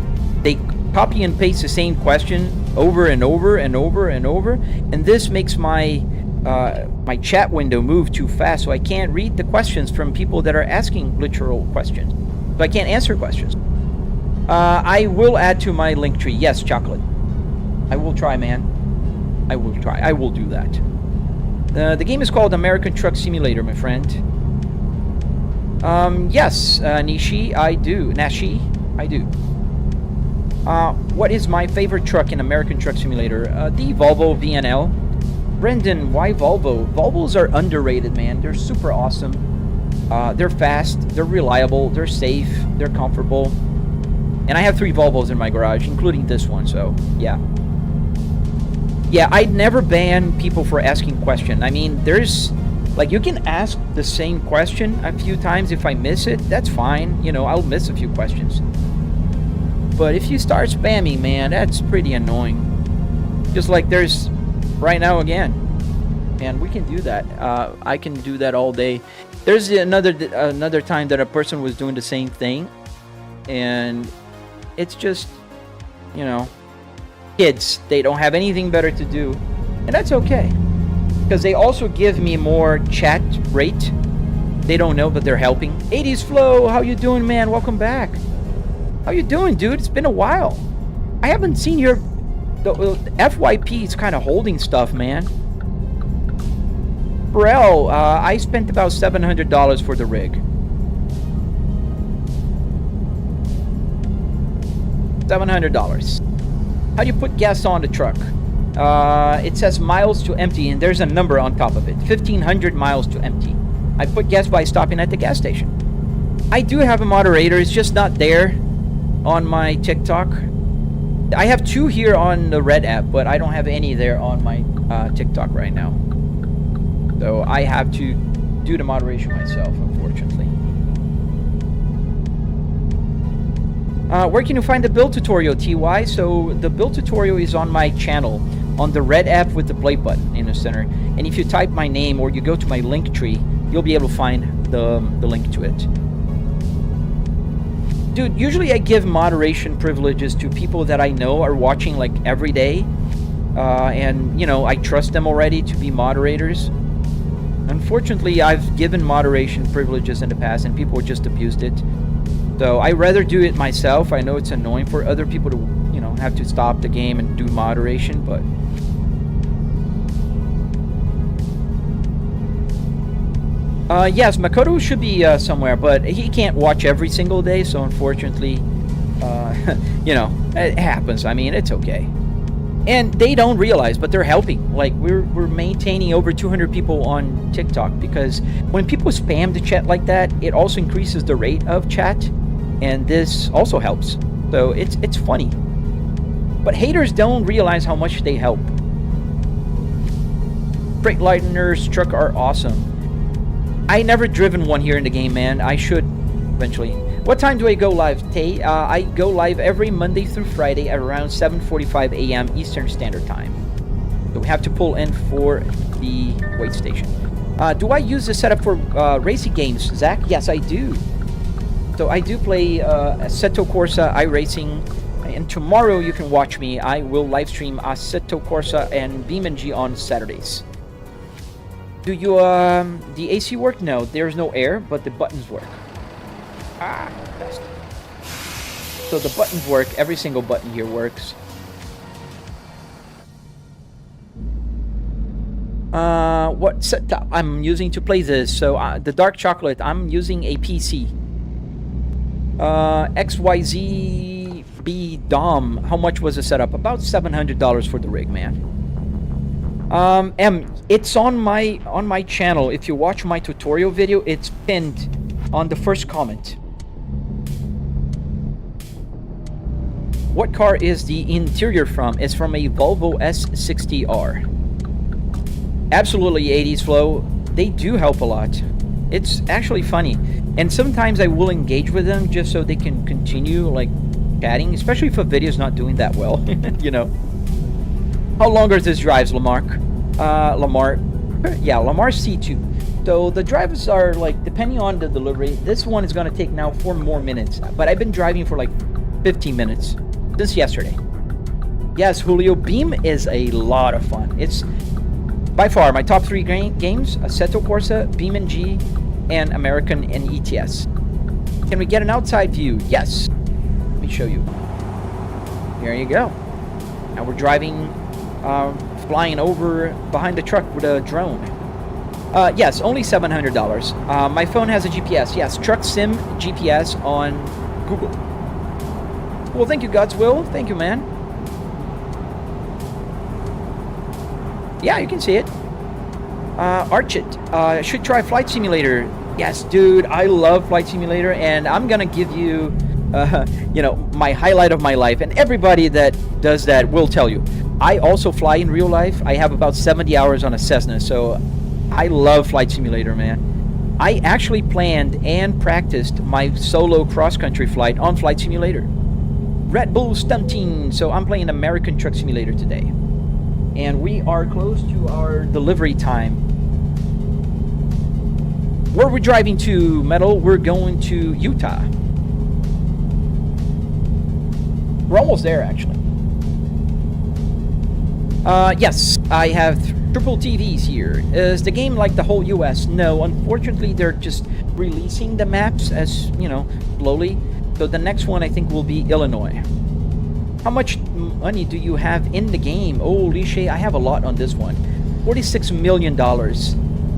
They copy and paste the same question over and over and over and over. And this makes my my chat window move too fast, so I can't read the questions from people that are asking literal questions. So I can't answer questions. I will add to my link tree. Yes, Chocolate. I will try, man. I will try. I will do that. The game is called American Truck Simulator, my friend. Yes, Nishi, I do. Nashi, I do. What is my favorite truck in American Truck Simulator? The Volvo VNL. Brendan, why Volvo? Volvos are underrated, man. They're super awesome. They're fast, they're reliable, they're safe, they're comfortable. And I have 3 Volvos in my garage, including this one, so yeah. Yeah, I'd never ban people for asking questions. I mean, there's... Like, you can ask the same question a few times. If I miss it, that's fine. You know, I'll miss a few questions. But if you start spamming, man, that's pretty annoying. Just like there's right now again. And we can do that. I can do that all day. There's another time that a person was doing the same thing. And it's just, you know, kids. They don't have anything better to do. And that's okay. Because they also give me more chat rate. They don't know, but they're helping. 80s Flow, how you doing, man? Welcome back. How you doing, dude? It's been a while. I haven't seen your... The FYP is kind of holding stuff, man. Burrell, I spent about $700 for the rig. $700. How do you put gas on the truck? It says miles to empty, and there's a number on top of it. 1,500 miles to empty. I put gas by stopping at the gas station. I do have a moderator. It's just not there on my TikTok. I have 2 here on the Red app, but I don't have any there on my TikTok right now. So I have to do the moderation myself, unfortunately. Where can you find the build tutorial, TY? So the build tutorial is on my channel, on the Red app with the play button in the center. And if you type my name or you go to my link tree, you'll be able to find the link to it. Dude, usually I give moderation privileges to people that I know are watching like every day. And, you know, I trust them already to be moderators. Unfortunately, I've given moderation privileges in the past and people just abused it. So I rather do it myself. I know it's annoying for other people to, you know, have to stop the game and do moderation, but... yes, Makoto should be somewhere, but he can't watch every single day, so unfortunately, you know, it happens. I mean, it's okay. And they don't realize, but they're helping. Like, we're maintaining over 200 people on TikTok, because when people spam the chat like that, it also increases the rate of chat, and this also helps. So it's funny. But haters don't realize how much they help. Freightliner's truck are awesome. I never driven one here in the game, man. I should eventually. What time do I go live, Tay? I go live every Monday through Friday at around 7:45 a.m. Eastern Standard Time. So we have to pull in for the wait station. Do I use this setup for racing games, Zach? Yes, I do. So I do play Assetto Corsa iRacing, and tomorrow you can watch me. I will live stream Assetto Corsa and BeamNG on Saturdays. Do you the AC work? No, there's no air, but the buttons work. Best. So the buttons work. Every single button here works. What setup I'm using to play this? So the dark chocolate, I'm using a PC. XYZB Dom, how much was the setup? About $700 for the rig, man. It's on my channel. If you watch my tutorial video, it's pinned on the first comment. What car is the interior from? It's from a Volvo S60R. Absolutely 80s flow. They do help a lot. It's actually funny. And sometimes I will engage with them just so they can continue like chatting, especially if a video is not doing that well, you know. How long are these drives, Lamar? Yeah, Lamar C2. So the drives are like, depending on the delivery, this one is going to take now 4 more minutes. But I've been driving for like 15 minutes since yesterday. Yes, Julio, Beam is a lot of fun. It's by far my top 3 games: Assetto Corsa, BeamNG, and American and ATS. Can we get an outside view? Yes. Let me show you. There you go. Now we're driving, flying over behind the truck with a drone. Yes, only $700. My phone has a GPS. Yes, Truck Sim GPS on Google. Well, thank you, God's Will. Thank you, man. Yeah, you can see it. Arch it. Should try Flight Simulator. Yes, dude, I love Flight Simulator, and I'm gonna give you, you know, my highlight of my life. And everybody that does that will tell you. I also fly in real life. I have about 70 hours on a Cessna, so I love Flight Simulator, man. I actually planned and practiced my solo cross-country flight on Flight Simulator. Red Bull Stunting. So I'm playing American Truck Simulator today. And we are close to our delivery time. Where we're driving to, Metal, we're going to Utah. We're almost there, actually. Yes, I have triple TVs here. Is the game like the whole US? No, unfortunately, they're just releasing the maps as, you know, slowly. So the next one, I think, will be Illinois. How much money do you have in the game? Oh, Lishay, I have a lot on this one. $46 million.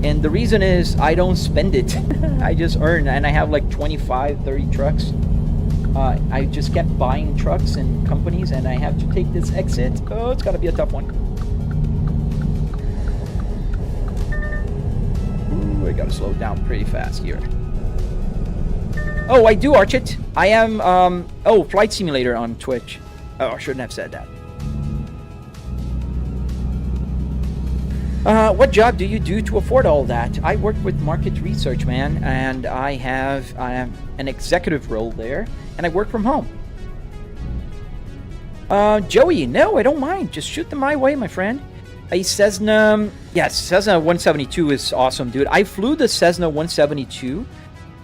And the reason is I don't spend it. I just earn, and I have like 25, 30 trucks. I just kept buying trucks and companies, and I have to take this exit. Oh, it's gotta be a tough one. Ooh, I gotta slow down pretty fast here. Oh, I do arch it. I am, oh, Flight Simulator on Twitch. Oh, I shouldn't have said that. What job do you do to afford all that? I work with market research, man, and I have an executive role there, and I work from home. Joey, no, I don't mind. Just shoot them my way, my friend. A Cessna, yes, Cessna 172 is awesome, dude. I flew the Cessna 172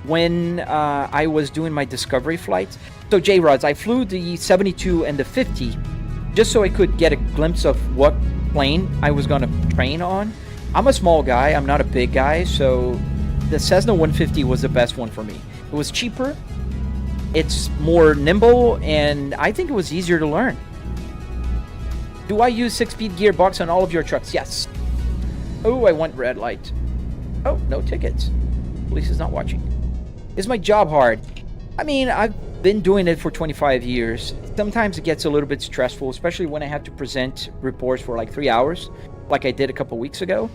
when I was doing my discovery flights. So J-Rods, I flew the 72 and the 50 just so I could get a glimpse of what plane I was going to train on. I'm a small guy, I'm not a big guy, so the Cessna 150 was the best one for me. It was cheaper, it's more nimble, and I think it was easier to learn. Do I use 6-speed gearbox on all of your trucks? Yes. Oh, I want red light. Oh, no tickets. Police is not watching. Is my job hard? I mean, I've been doing it for 25 years. Sometimes it gets a little bit stressful, especially when I have to present reports for like 3 hours, like I did a couple weeks ago.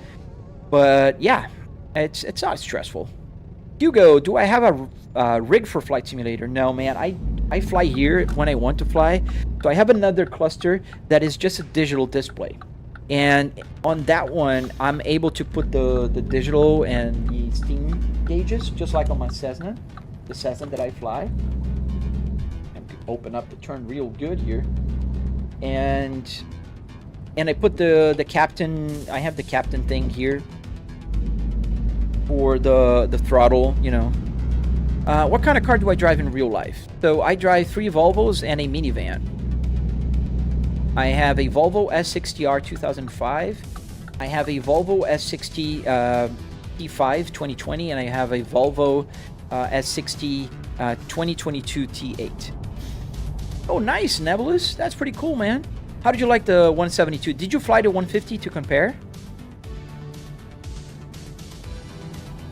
But yeah, it's not stressful. Hugo, do I have a rig for Flight Simulator? No, man. I fly here when I want to fly. So I have another cluster that is just a digital display. And on that one, I'm able to put the digital and the steam gauges, just like on my Cessna, the Cessna that I fly. Open up the turn real good here, and I put the captain. I have the captain thing here, for the throttle, you know. What kind of car do I drive in real life? So I drive 3 Volvos and a minivan. I have a Volvo S60R 2005. I have a Volvo S60 T5 2020, and I have a Volvo S60 2022 T8. Oh, nice, Nebulous. That's pretty cool, man. How did you like the 172? Did you fly the 150 to compare?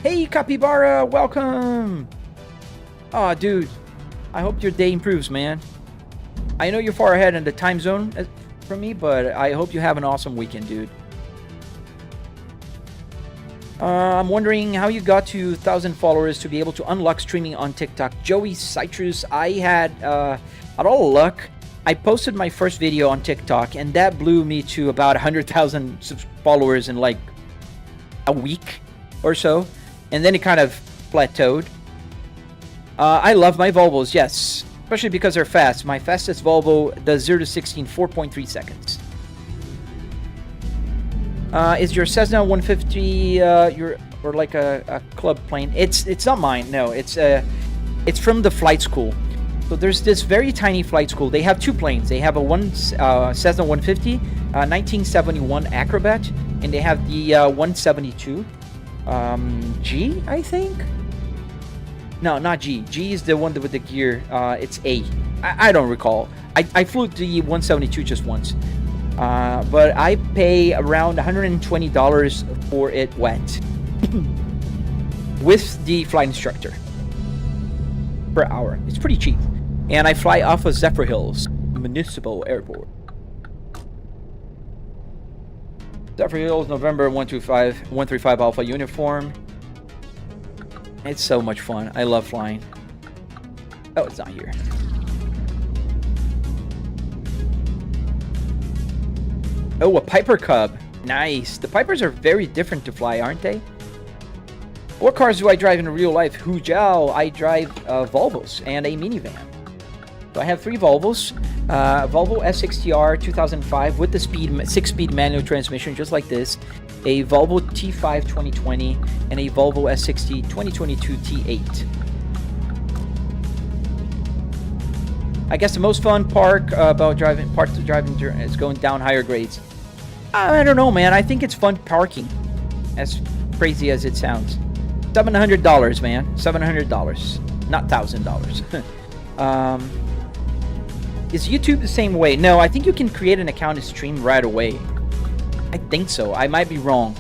Hey, Capybara, welcome. Aw, dude. I hope your day improves, man. I know you're far ahead in the time zone from me, but I hope you have an awesome weekend, dude. I'm wondering how you got to 1,000 followers to be able to unlock streaming on TikTok. Joey Citrus, I had all luck. I posted my first video on TikTok, and that blew me to about 100,000 followers in like a week or so, and then it kind of plateaued. I love my Volvos, yes, especially because they're fast. My fastest Volvo does 0 to 60 in 4.3 seconds. Is your Cessna 150 or like a club plane? It's not mine. No, it's from the flight school. So there's this very tiny flight school. They have 2 planes. They have a Cessna 150, 1971 Acrobat, and they have the 172 G, I think. No, not G. G is the one with the gear. It's A. I don't recall. I flew the 172 just once. But I pay around $120 for it wet with the flight instructor per hour. It's pretty cheap. And I fly off of Zephyr Hills Municipal Airport. Zephyr Hills, November 135 Alpha uniform. It's so much fun. I love flying. Oh, it's not here. Oh, a Piper Cub. Nice. The Pipers are very different to fly, aren't they? What cars do I drive in real life? Hujao. I drive Volvos and a minivan. So I have 3 Volvos. Volvo S60R 2005 with the 6-speed manual transmission, just like this. A Volvo T5 2020 and a Volvo S60 2022 T8. I guess the most fun part of driving is going down higher grades. I don't know, man. I think it's fun parking. As crazy as it sounds. $700, man. $700, not $1,000. Is YouTube the same way? No, I think you can create an account and stream right away. I think so. I might be wrong.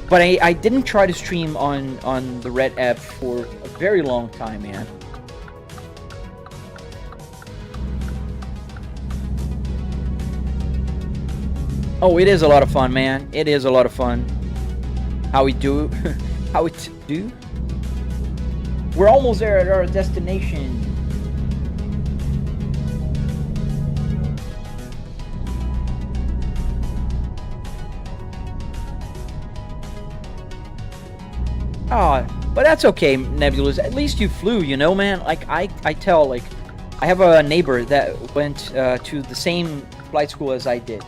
But I didn't try to stream on the Red app for a very long time, man. Oh, it is a lot of fun, man. It is a lot of fun. How we do? How it do? We're almost there at our destination. Ah, but that's okay, Nebulous. At least you flew, you know, man. Like I tell, like I have a neighbor that went to the same flight school as I did.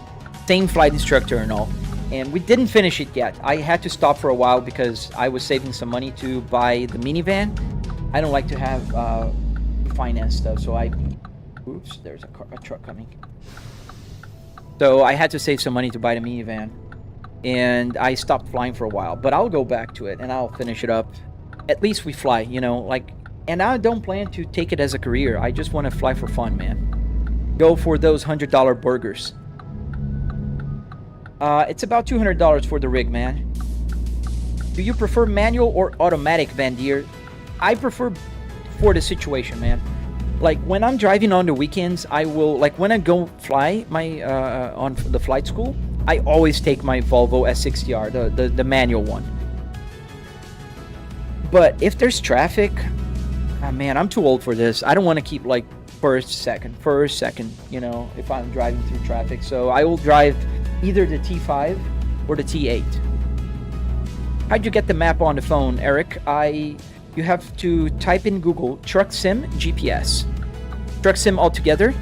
Same flight instructor and all, and we didn't finish it yet. I had to stop for a while because I was saving some money to buy the minivan. I don't like to have finance stuff, so oops, there's a truck coming. So I had to save some money to buy the minivan, and I stopped flying for a while. But I'll go back to it and I'll finish it up. At least we fly, you know, like. And I don't plan to take it as a career. I just want to fly for fun, man. Go for those $100 burgers. It's about $200 for the rig, man. Do you prefer manual or automatic, Van Deer? I prefer for the situation, man. Like when I'm driving on the weekends, I will, like when I go fly my on the flight school, I always take my Volvo S60R, the manual one. But if there's traffic, man, I'm too old for this. I don't want to keep like first, second, you know, if I'm driving through traffic. So I will drive either the T5 or the T8. How'd you get the map on the phone, Eric? You have to type in Google Truck Sim GPS. Truck Sim altogether,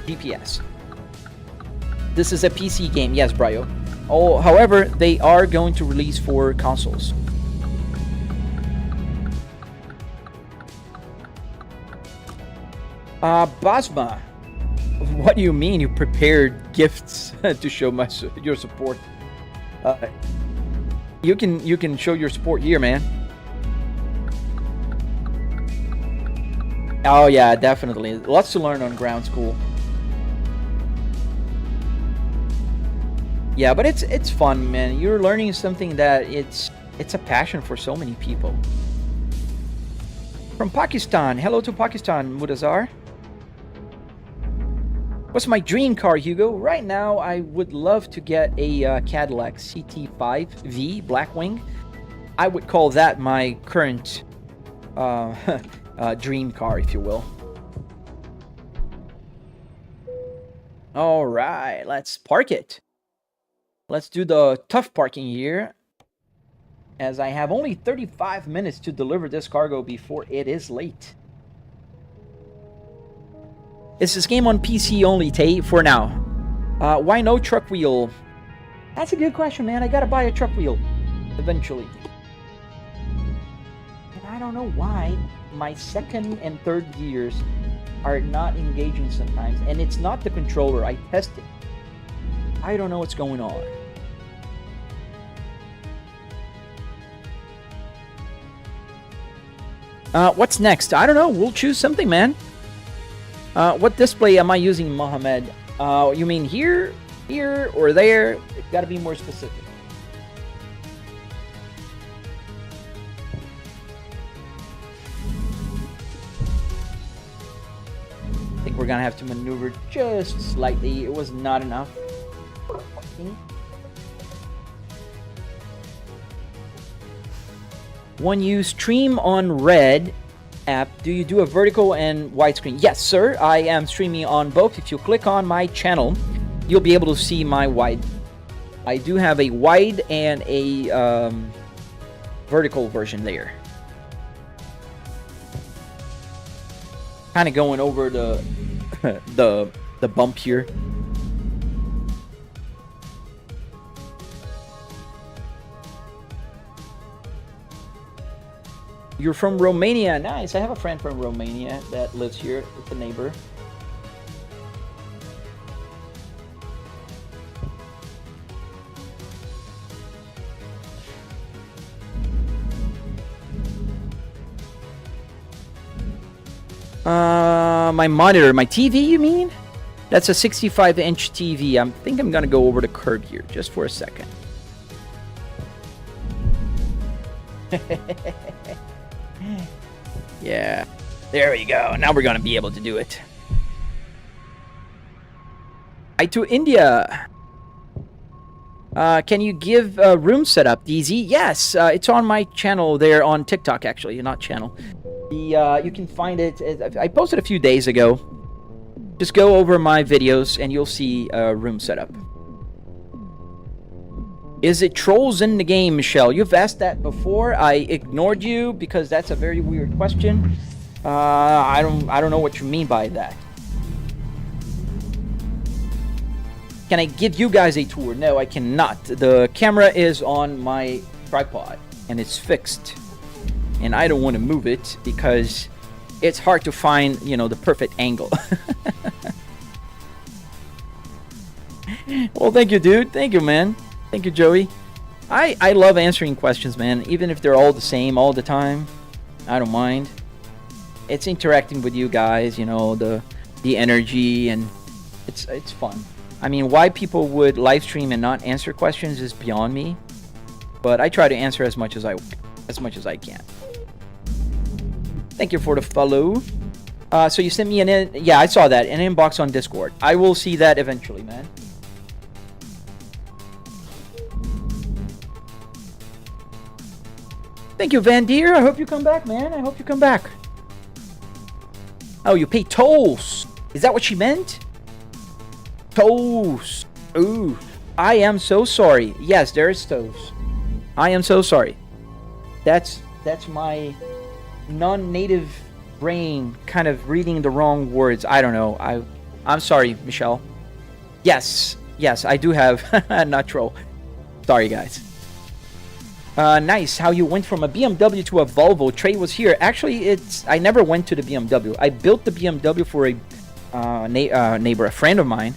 GPS. This is a PC game, yes, Brio. Oh, however, they are going to release for consoles. Basma, what do you mean you prepared gifts to show your support? You can show your support here, man. Oh yeah, definitely. Lots to learn on ground school. Yeah, but it's fun, man. You're learning something that it's a passion for so many people. From Pakistan. Hello to Pakistan, Mudazar. What's my dream car, Hugo? Right now, I would love to get a Cadillac CT5V Blackwing. I would call that my current dream car, if you will. All right, let's park it. Let's do the tough parking here, as I have only 35 minutes to deliver this cargo before it is late. Is this game on PC only, Tay, for now? Why no truck wheel? That's a good question, man. I gotta buy a truck wheel eventually. And I don't know why my second and third gears are not engaging sometimes. And it's not the controller. I tested. I don't know what's going on. What's next? I don't know. We'll choose something, man. What display am I using, Mohammed? You mean here, or there? It's got to be more specific. I think we're gonna have to maneuver just slightly. It was not enough. When you stream on Red app, do you do a vertical and widescreen? Yes, sir. I am streaming on both. If you click on my channel, you'll be able to see my wide. I do have a wide and a vertical version there. Kind of going over the the bump here. You're from Romania. Nice. I have a friend from Romania that lives here. It's a neighbor. My monitor, my TV, you mean? That's a 65-inch TV. I think I'm gonna go over the curb here just for a second. Yeah, there we go. Now we're gonna be able to do it. Hi to India. Can you give room setup, DZ? Yes, it's on my channel there on TikTok, actually, not channel. You can find it. I posted a few days ago. Just go over my videos and you'll see room setup. Is it trolls in the game, Michelle? You've asked that before. I ignored you because that's a very weird question. I don't know what you mean by that. Can I give you guys a tour? No, I cannot. The camera is on my tripod and it's fixed. And I don't want to move it because it's hard to find, you know, the perfect angle. Well, thank you, dude. Thank you, man. Thank you, Joey. I love answering questions, man. Even if they're all the same all the time, I don't mind. It's interacting with you guys, you know, the energy, and it's fun. I mean, why people would live stream and not answer questions is beyond me. But I try to answer as much as I can. Thank you for the follow. So you sent me yeah, I saw that, an inbox on Discord. I will see that eventually, man. Thank you, Van Deer. I hope you come back, man. I hope you come back. Oh, you pay tolls. Is that what she meant? Tolls. Ooh. I am so sorry. Yes, there is tolls. I am so sorry. That's my non-native brain kind of reading the wrong words. I don't know. I'm sorry, Michelle. Yes, I do have not troll. Sorry, guys. Nice. How you went from a BMW to a Volvo. Trey was here. Actually, I never went to the BMW. I built the BMW for a neighbor, a friend of mine,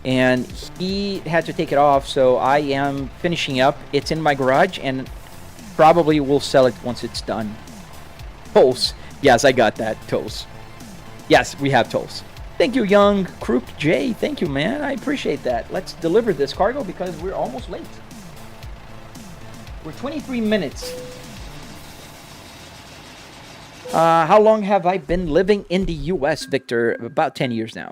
and he had to take it off. So I am finishing up. It's in my garage, and probably will sell it once it's done. Tolls. Yes, I got that. Tolls. Yes, we have tolls. Thank you, Young Crook J. Thank you, man. I appreciate that. Let's deliver this cargo because we're almost late. We're 23 minutes. How long have I been living in the U.S., Victor? About 10 years now.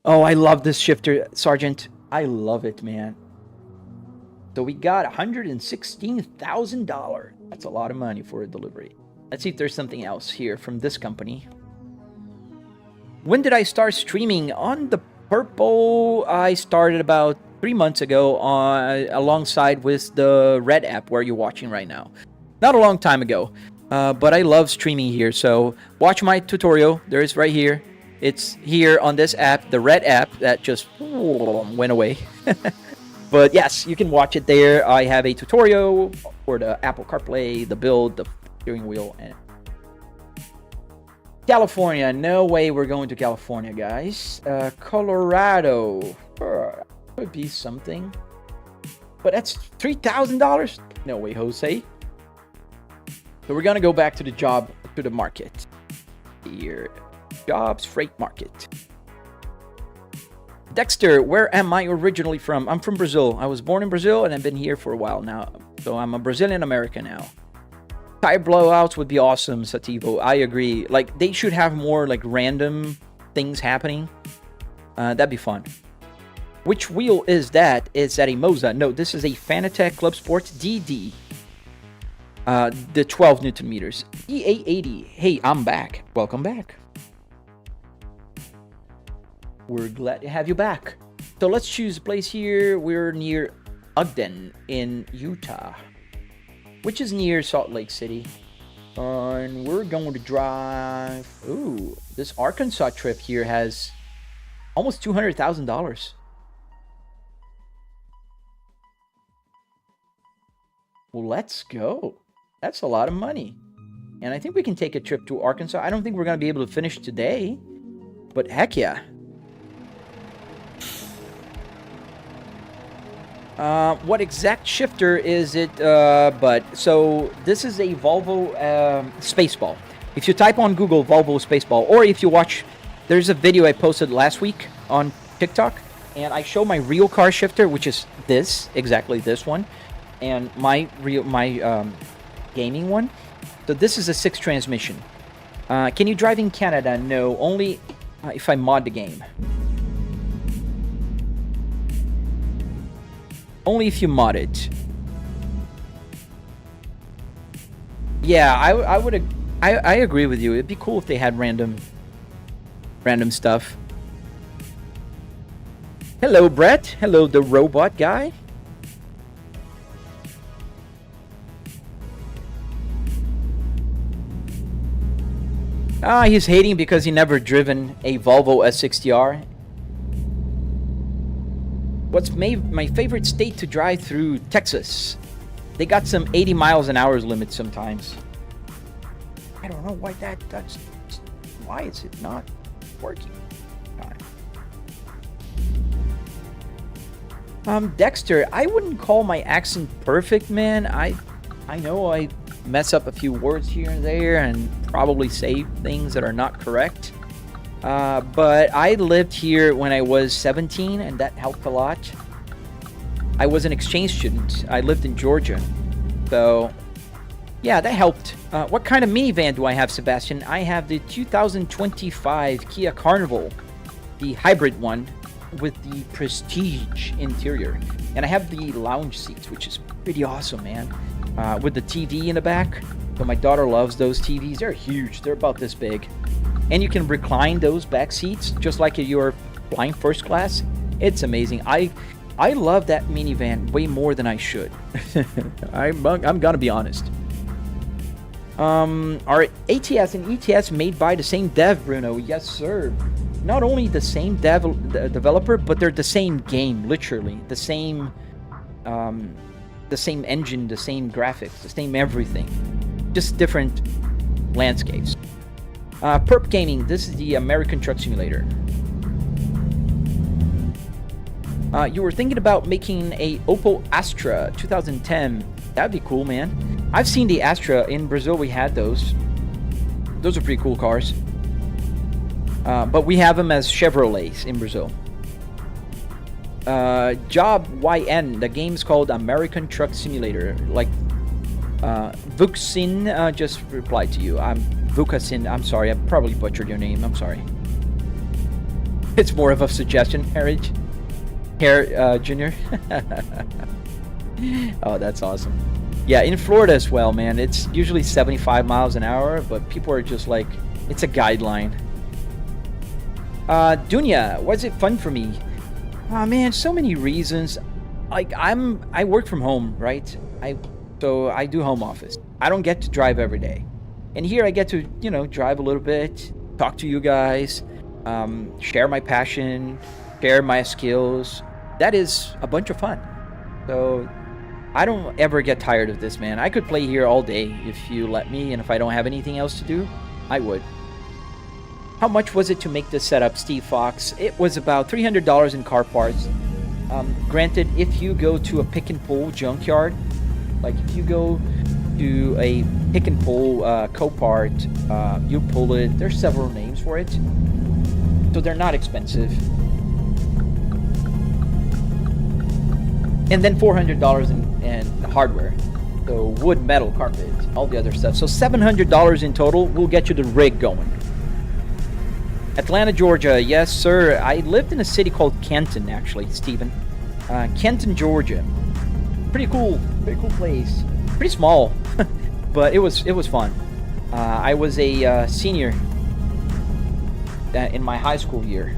Oh, I love this shifter, Sergeant. I love it, man. So we got $116,000. That's a lot of money for a delivery. Let's see if there's something else here from this company. When did I start streaming? On the Purple, I started about 3 months ago alongside with the Red app where you're watching right now. Not a long time ago, but I love streaming here. So watch my tutorial. There is right here. It's here on this app, the Red app that just went away. But yes, you can watch it there. I have a tutorial for the Apple CarPlay, the build, the steering wheel, and California. No way we're going to California, guys. Colorado. Could be something. But that's $3,000? No way, Jose. So we're going to go back to the market. Here. Jobs, freight market. Dexter, where am I originally from? I'm from Brazil. I was born in Brazil and I've been here for a while now. So I'm a Brazilian American now. Tire blowouts would be awesome, Sativo. I agree. Like, they should have more, like, random things happening. That'd be fun. Which wheel is that? Is that a Moza? No, this is a Fanatec Club Sport DD. The 12 Newton meters. EA80. Hey, I'm back. Welcome back. We're glad to have you back. So let's choose a place here. We're near Ogden in Utah, which is near Salt Lake City. And we're going to drive... Ooh, this Arkansas trip here has almost $200,000. Well, let's go. That's a lot of money. And I think we can take a trip to Arkansas. I don't think we're going to be able to finish today. But heck yeah. What exact shifter is it? So this is a Volvo Spaceball. If you type on Google Volvo Spaceball, or if you watch, there's a video I posted last week on TikTok, and I show my real car shifter, which is exactly this one, and my gaming one. So this is a 6 transmission. Can you drive in Canada? No, only if I mod the game. Only if you mod it. Yeah, I agree with you. It'd be cool if they had random stuff. Hello, Brett. Hello, the robot guy. He's hating because he never driven a Volvo S60R. What's my favorite state to drive through? Texas. They got some 80 miles an hour limit sometimes. I don't know why that's why is it not working? Dexter, I wouldn't call my accent perfect, man. I know I mess up a few words here and there and probably say things that are not correct. But I lived here when I was 17, and that helped a lot. I was an exchange student. I lived in Georgia. So, yeah, that helped. What kind of minivan do I have, Sebastian? I have the 2025 Kia Carnival, the hybrid one with the Prestige interior. And I have the lounge seats, which is pretty awesome, man. With the TV in the back. So my daughter loves those TVs. They're huge. They're about this big. And you can recline those back seats just like you're flying first class. It's amazing. I love that minivan way more than I should. I'm gonna be honest. Are ATS and ETS made by the same dev, Bruno? Yes, sir. Not only the same developer, but they're the same game, literally. The same the same engine, the same graphics, the same everything, just different landscapes. Perp Gaming, this is the American Truck Simulator. You were thinking about making a Opel Astra 2010. That'd be cool, man. I've seen the Astra in Brazil. We had those. Those are pretty cool cars. But we have them as Chevrolets in Brazil. Job YN, the game's called American Truck Simulator. Like, Vuxin just replied to you. I'm Vukasin. I'm sorry, I probably butchered your name. I'm sorry. It's more of a suggestion, Harry Jr. Oh, that's awesome. Yeah, in Florida as well, man. It's usually 75 miles an hour, but people are just like, it's a guideline. Dunya, was it fun for me? Oh man, so many reasons. Like, I work from home, right? So I do home office. I don't get to drive every day. And here I get to, drive a little bit, talk to you guys, share my passion, share my skills. That is a bunch of fun. So I don't ever get tired of this, man. I could play here all day if you let me, and if I don't have anything else to do, I would. How much was it to make this setup, Steve Fox? It was about $300 in car parts. Granted, if you go to a pick and pull junkyard, like if you go to a pick and pull Copart, you pull it. There's several names for it, so they're not expensive. And then $400 in hardware, so wood, metal, carpet, all the other stuff. So $700 in total will get you the rig going. Atlanta, Georgia. Yes, sir. I lived in a city called Kenton, actually, Stephen. Kenton, Georgia. Pretty cool place. Pretty small, but it was fun. I was a senior in my high school year,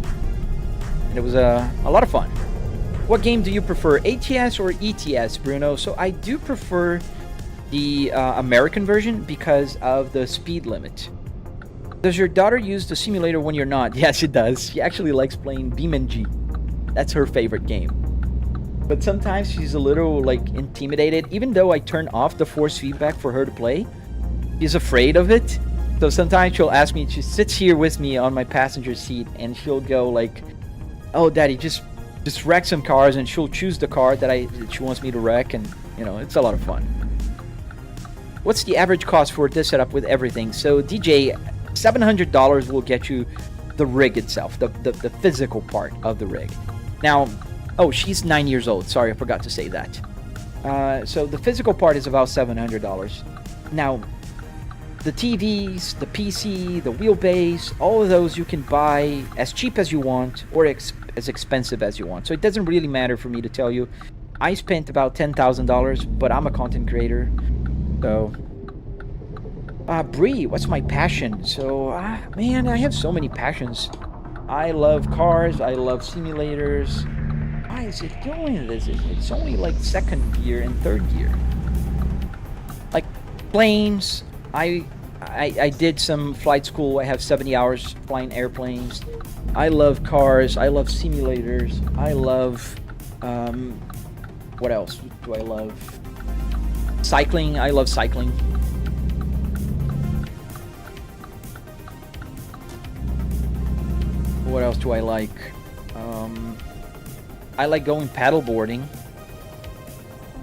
and it was a lot of fun. What game do you prefer, ATS or ETS, Bruno? So I do prefer the American version because of the speed limit. Does your daughter use the simulator when you're not? Yes, she does. She actually likes playing BeamNG. That's her favorite game. But sometimes she's a little, intimidated. Even though I turn off the force feedback for her to play, she's afraid of it. So sometimes she'll ask me, she sits here with me on my passenger seat, and she'll go oh, Daddy, just wreck some cars, and she'll choose the car that she wants me to wreck, and, it's a lot of fun. What's the average cost for this setup with everything? So, DJ, $700 will get you the rig itself, the physical part of the rig. Now, oh, she's 9 years old. Sorry, I forgot to say that. So the physical part is about $700. Now, the TVs, the PC, the wheelbase, all of those you can buy as cheap as you want or as expensive as you want. So it doesn't really matter for me to tell you. I spent about $10,000, but I'm a content creator. So, Bree, what's my passion? So, man, I have so many passions. I love cars. I love simulators. Why is it doing this? It's only second gear and third gear. Like planes. I did some flight school. I have 70 hours flying airplanes. I love cars. I love simulators. I love what else do I love? Cycling. I love cycling. What else do I like? I like going paddleboarding.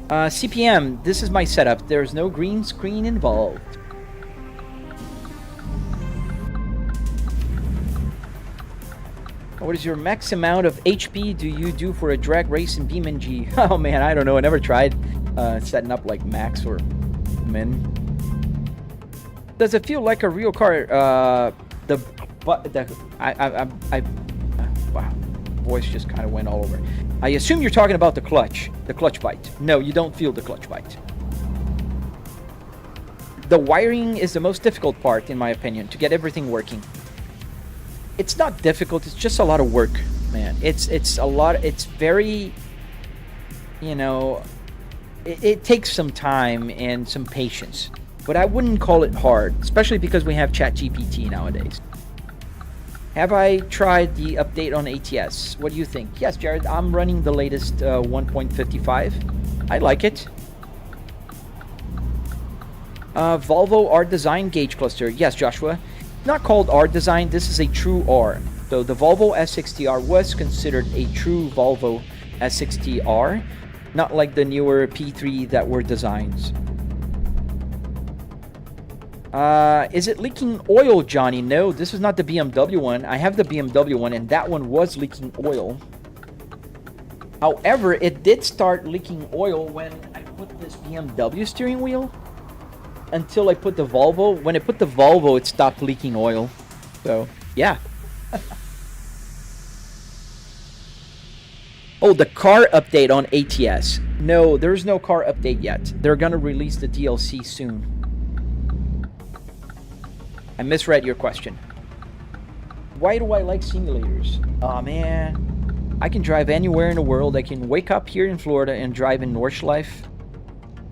CPM, this is my setup. There's no green screen involved. What is your max amount of HP do you do for a drag race in BeamNG? Oh man, I don't know. I never tried setting up max or min. Does it feel like a real car? Wow, voice just kind of went all over. I assume you're talking about the clutch bite. No, you don't feel the clutch bite. The wiring is the most difficult part, in my opinion, to get everything working. It's not difficult. It's just a lot of work, man. It's a lot. It's very, it takes some time and some patience. But I wouldn't call it hard, especially because we have ChatGPT nowadays. Have I tried the update on ATS? What do you think? Yes, Jared, I'm running the latest 1.55. I like it. Volvo R Design gauge cluster. Yes, Joshua. Not called R Design. This is a true R. So the Volvo S60R was considered a true Volvo S60R, not like the newer P3 that were designs. Is it leaking oil, Johnny? No, this is not the BMW one. I have the BMW one, and that one was leaking oil. However, it did start leaking oil when I put this BMW steering wheel. Until I put the Volvo. When I put the Volvo, it stopped leaking oil. So, yeah. Oh, the car update on ATS. No, there's no car update yet. They're gonna release the DLC soon. I misread your question. Why do I like simulators? Oh man, I can drive anywhere in the world. I can wake up here in Florida and drive in Nordschleife.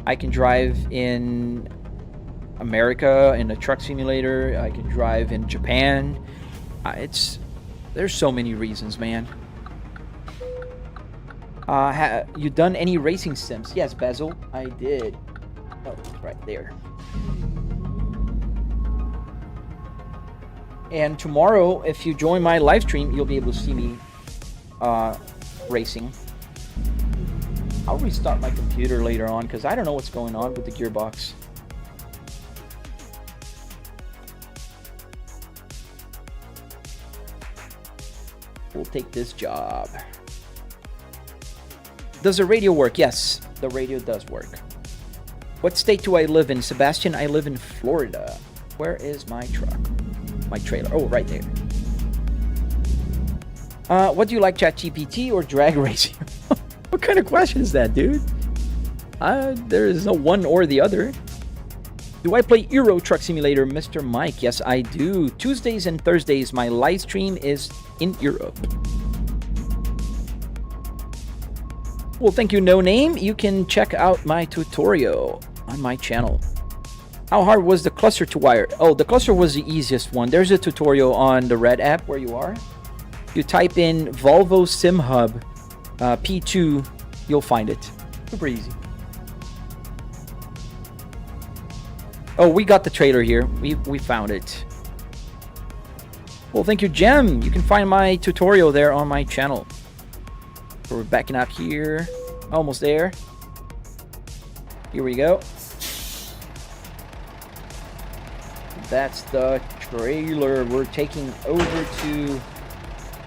I can drive in America in a truck simulator. I can drive in Japan. There's so many reasons, man. You done any racing sims? Yes, Basil, I did. Oh, it's right there. And tomorrow, if you join my live stream, you'll be able to see me racing. I'll restart my computer later on because I don't know what's going on with the gearbox. We'll take this job. Does the radio work? Yes, the radio does work. What state do I live in? Sebastian, I live in Florida. Where is my truck? My trailer. Oh, right there. What do you like, ChatGPT or drag racing? What kind of question is that, dude? There is no one or the other. Do I play Euro Truck Simulator, Mr. Mike? Yes, I do. Tuesdays and Thursdays, my live stream is in Europe. Well, thank you, No Name. You can check out my tutorial on my channel. How hard was the cluster to wire? Oh, the cluster was the easiest one. There's a tutorial on the Red app where you are. You type in Volvo Sim Hub P2, you'll find it. Super easy. Oh, we got the trailer here. We found it. Well, thank you, Jem. You can find my tutorial there on my channel. So we're backing up here. Almost there. Here we go. That's the trailer. We're taking over to,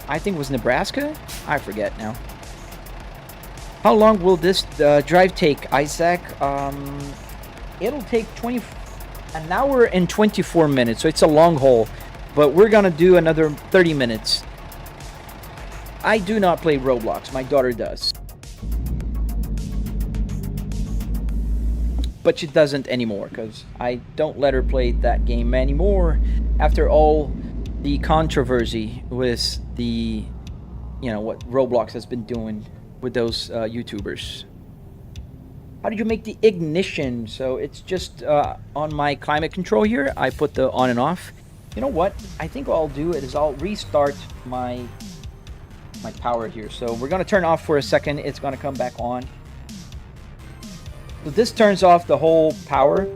I think it was Nebraska? I forget now. How long will this drive take, Isaac? It'll take an hour and 24 minutes, so it's a long haul. But we're gonna do another 30 minutes. I do not play Roblox. My daughter does. But she doesn't anymore because I don't let her play that game anymore after all the controversy with the, what Roblox has been doing with those YouTubers. How did you make the ignition? So it's just on my climate control here. I put the on and off. You know what? I think what I'll do is I'll restart my power here. So we're going to turn off for a second. It's going to come back on. So this turns off the whole power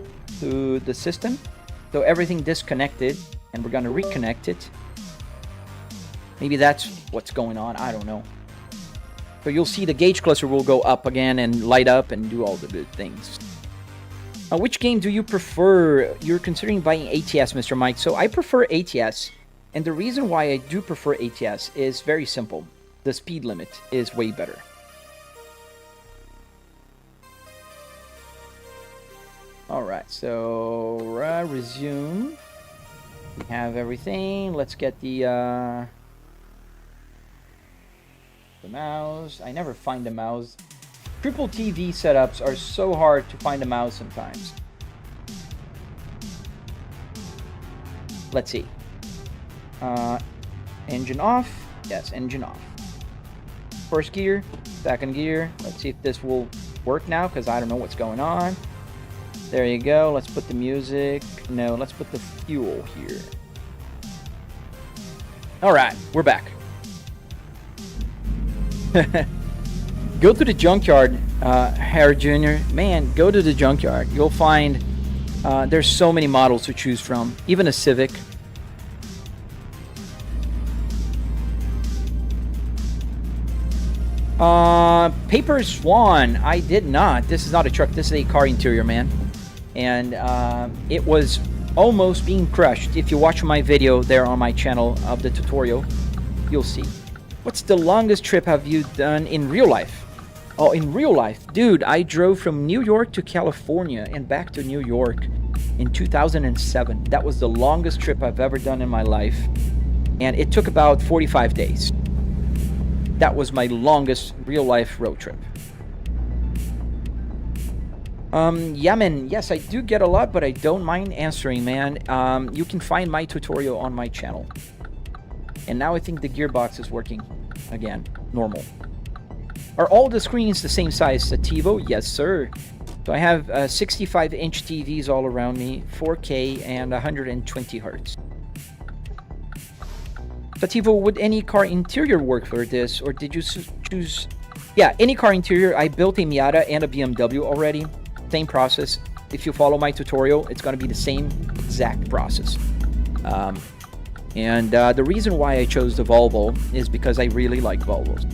to the system. So everything disconnected, and we're going to reconnect it. Maybe that's what's going on. I don't know. So you'll see the gauge cluster will go up again and light up and do all the good things. Which game do you prefer? You're considering buying ATS, Mr. Mike. So I prefer ATS. And the reason why I do prefer ATS is very simple. The speed limit is way better. Alright, so resume. We have everything. Let's get the mouse. I never find the mouse. Triple TV setups are so hard to find a mouse sometimes. Let's see. Engine off. Yes, engine off. First gear, second gear. Let's see if this will work now because I don't know what's going on. There you go. Let's put the music. No, let's put the fuel here. All right, we're back. Go to the junkyard, Harry Jr. Man, go to the junkyard. You'll find there's so many models to choose from, even a Civic. Paper Swan. I did not. This is not a truck. This is a car interior, man. And it was almost being crushed. If you watch my video there on my channel of the tutorial, you'll see. What's the longest trip have you done in real life? Oh, in real life, dude, I drove from New York to California and back to New York in 2007. That was the longest trip I've ever done in my life. And it took about 45 days. That was my longest real life road trip. Yemen, yes, I do get a lot, but I don't mind answering, man. You can find my tutorial on my channel. And now I think the gearbox is working again, normal. Are all the screens the same size, Sativo? Yes, sir. So I have 65-inch TVs all around me, 4K and 120 Hz. Sativo, would any car interior work for this, or did you choose? Yeah, any car interior. I built a Miata and a BMW already. Same process. If you follow my tutorial, it's going to be the same exact process. And the reason why I chose the Volvo is because I really like Volvos.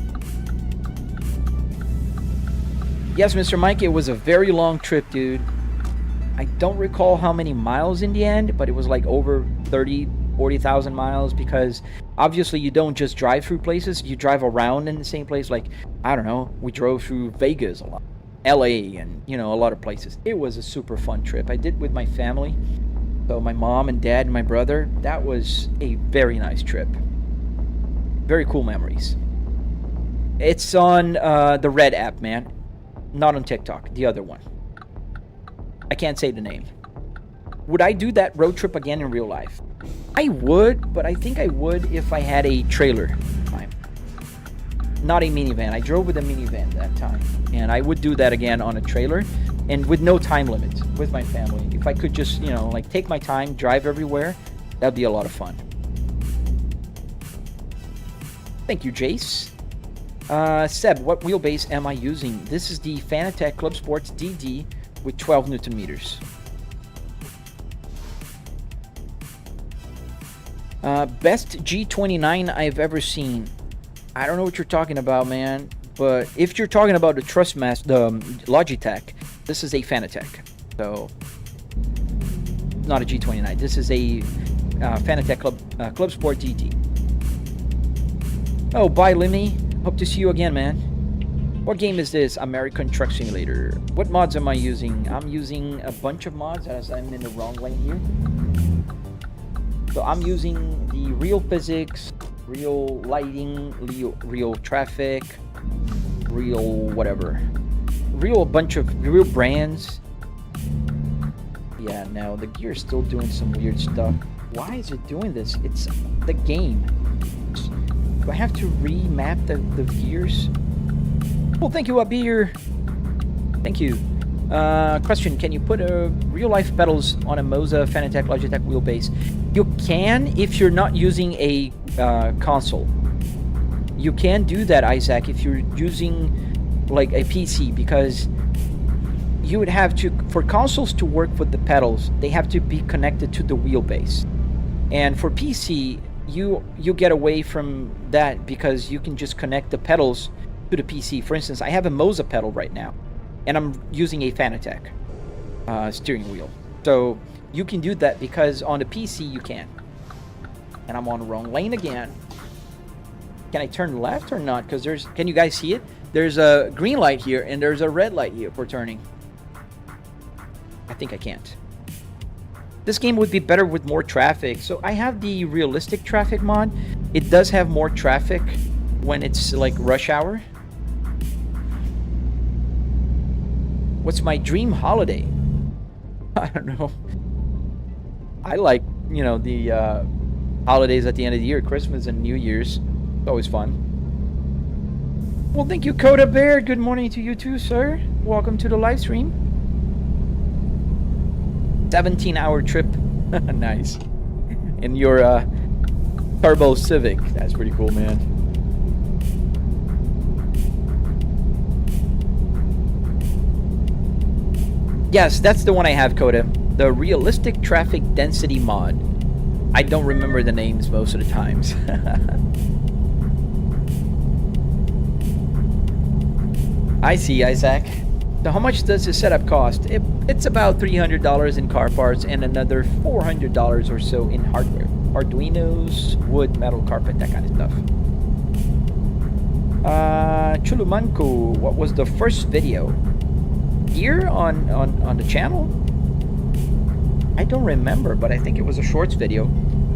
Yes, Mr. Mike, it was a very long trip, dude. I don't recall how many miles in the end, but it was like over 40,000 miles, because obviously you don't just drive through places, you drive around in the same place. Like, I don't know, we drove through Vegas a lot, LA, and, you know, a lot of places. It was a super fun trip. I did with my family. So my mom and dad and my brother. That was a very nice trip. Very cool memories. It's on the Red app, man. Not on TikTok, the other one. I can't say the name. Would I do that road trip again in real life? I would, but I think I would if I had a trailer time. Not a minivan. I drove with a minivan that time. And I would do that again on a trailer and with no time limit with my family. If I could just, you know, like take my time, drive everywhere, that'd be a lot of fun. Thank you, Jace. Seb, what wheelbase am I using? This is the Fanatec Club Sports DD with 12 Newton meters. Best G29 I've ever seen. I don't know what you're talking about, man. But if you're talking about the Trustmaster, the Logitech, this is a Fanatec. So, not a G29. This is a Fanatec Club Sport DD. Oh, bye, Limmy. Hope to see you again, man. What game is this? American Truck Simulator. What mods am I using? I'm using a bunch of mods, as I'm in the wrong lane here. So I'm using the Real Physics, Real Lighting, Real Traffic, Real whatever. Real bunch of real brands. Yeah, now the gear is still doing some weird stuff. Why is it doing this? It's the game. Do I have to remap the gears? Well, thank you, Abir. Thank you. Question, can you put real-life pedals on a Moza Fanatec Logitech wheelbase? You can if you're not using a console. You can do that, Isaac, if you're using like a PC, because you would have to, for consoles to work with the pedals, they have to be connected to the wheelbase. And for PC, you get away from that because you can just connect the pedals to the PC. For instance, I have a Moza pedal right now, and I'm using a Fanatec steering wheel. So you can do that because on the PC you can. And I'm on the wrong lane again. Can I turn left or not? Because there's, can you guys see it? There's a green light here and there's a red light here for turning. I think I can't. This game would be better with more traffic. So I have the realistic traffic mod. It does have more traffic when it's like rush hour. What's my dream holiday? I don't know. I like, you know, the holidays at the end of the year, Christmas and New Year's. It's always fun. Well, thank you, Coda Bear. Good morning to you too, sir. Welcome to the live stream. 17-hour trip. Nice. In your Turbo Civic. That's pretty cool, man. Yes, that's the one I have, Coda. The realistic traffic density mod. I don't remember the names most of the times. I see, Isaac. So how much does the setup cost? It's about $300 in car parts and another $400 or so in hardware. Arduinos, wood, metal, carpet, that kind of stuff. Chulumanco, what was the first video? Here on the channel? I don't remember, but I think it was a shorts video.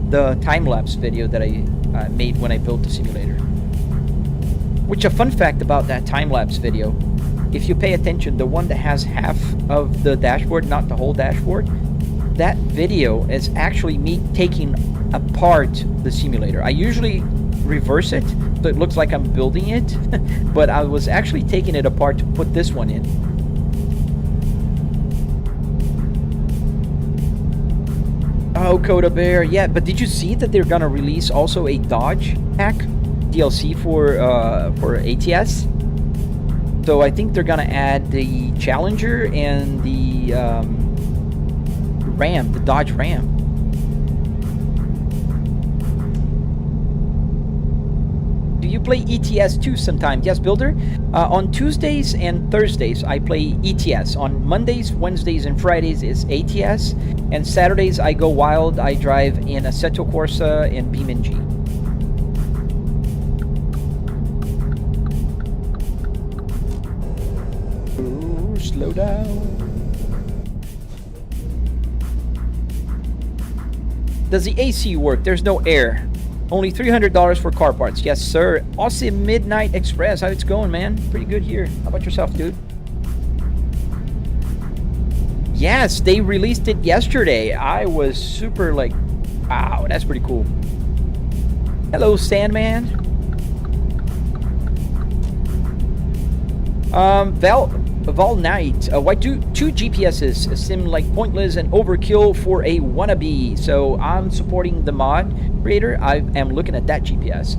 The time-lapse video that I made when I built the simulator. Which, a fun fact about that time-lapse video, if you pay attention, the one that has half of the dashboard, not the whole dashboard, that video is actually me taking apart the simulator. I usually reverse it, so it looks like I'm building it, but I was actually taking it apart to put this one in. Oh, Coda Bear, yeah, but did you see that they're gonna release also a Dodge pack DLC for ATS? So I think they're gonna add the Challenger and the Ram, the Dodge Ram. Do you play ETS too sometimes? Yes, Builder. On Tuesdays and Thursdays, I play ETS. On Mondays, Wednesdays, and Fridays is ATS. And Saturdays, I go wild. I drive in Assetto Corsa and BeamNG. Ooh, slow down. Does the AC work? There's no air. Only $300 for car parts. Yes, sir. Awesome Midnight Express. How it's going, man? Pretty good here. How about yourself, dude? Yes, they released it yesterday. I was super like, wow, that's pretty cool. Hello, Sandman. Val Knight. Why do two GPSs seem like pointless and overkill for a wannabe? So I'm supporting the mod creator. I am looking at that GPS.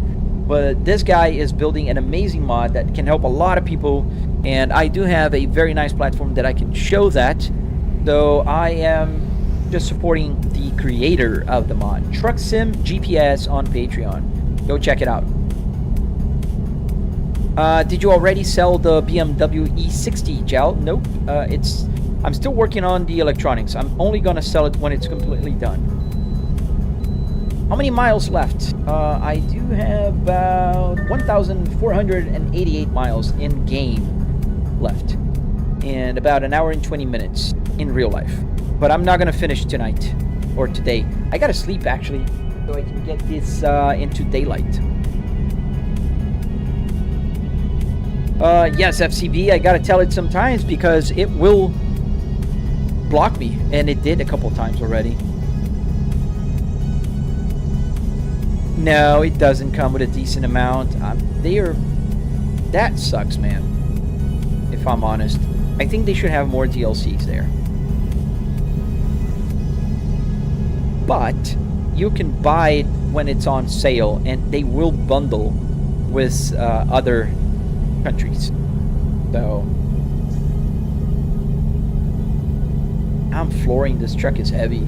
But this guy is building an amazing mod that can help a lot of people. And I do have a very nice platform that I can show that. So I am just supporting the creator of the mod. Truck Sim GPS on Patreon. Go check it out. Did you already sell the BMW E60 gel? Nope. I'm still working on the electronics. I'm only gonna sell it when it's completely done. How many miles left? I do have about 1,488 miles in game left. And about an hour and 20 minutes in real life. But I'm not gonna finish tonight or today. I gotta sleep actually, so I can get this into daylight. Yes, FCB, I gotta tell it sometimes because it will block me, and it did a couple times already. No, it doesn't come with a decent amount. That sucks, man, if I'm honest. I think they should have more DLCs there. But you can buy it when it's on sale, and they will bundle with other countries. So I'm flooring. This truck is heavy,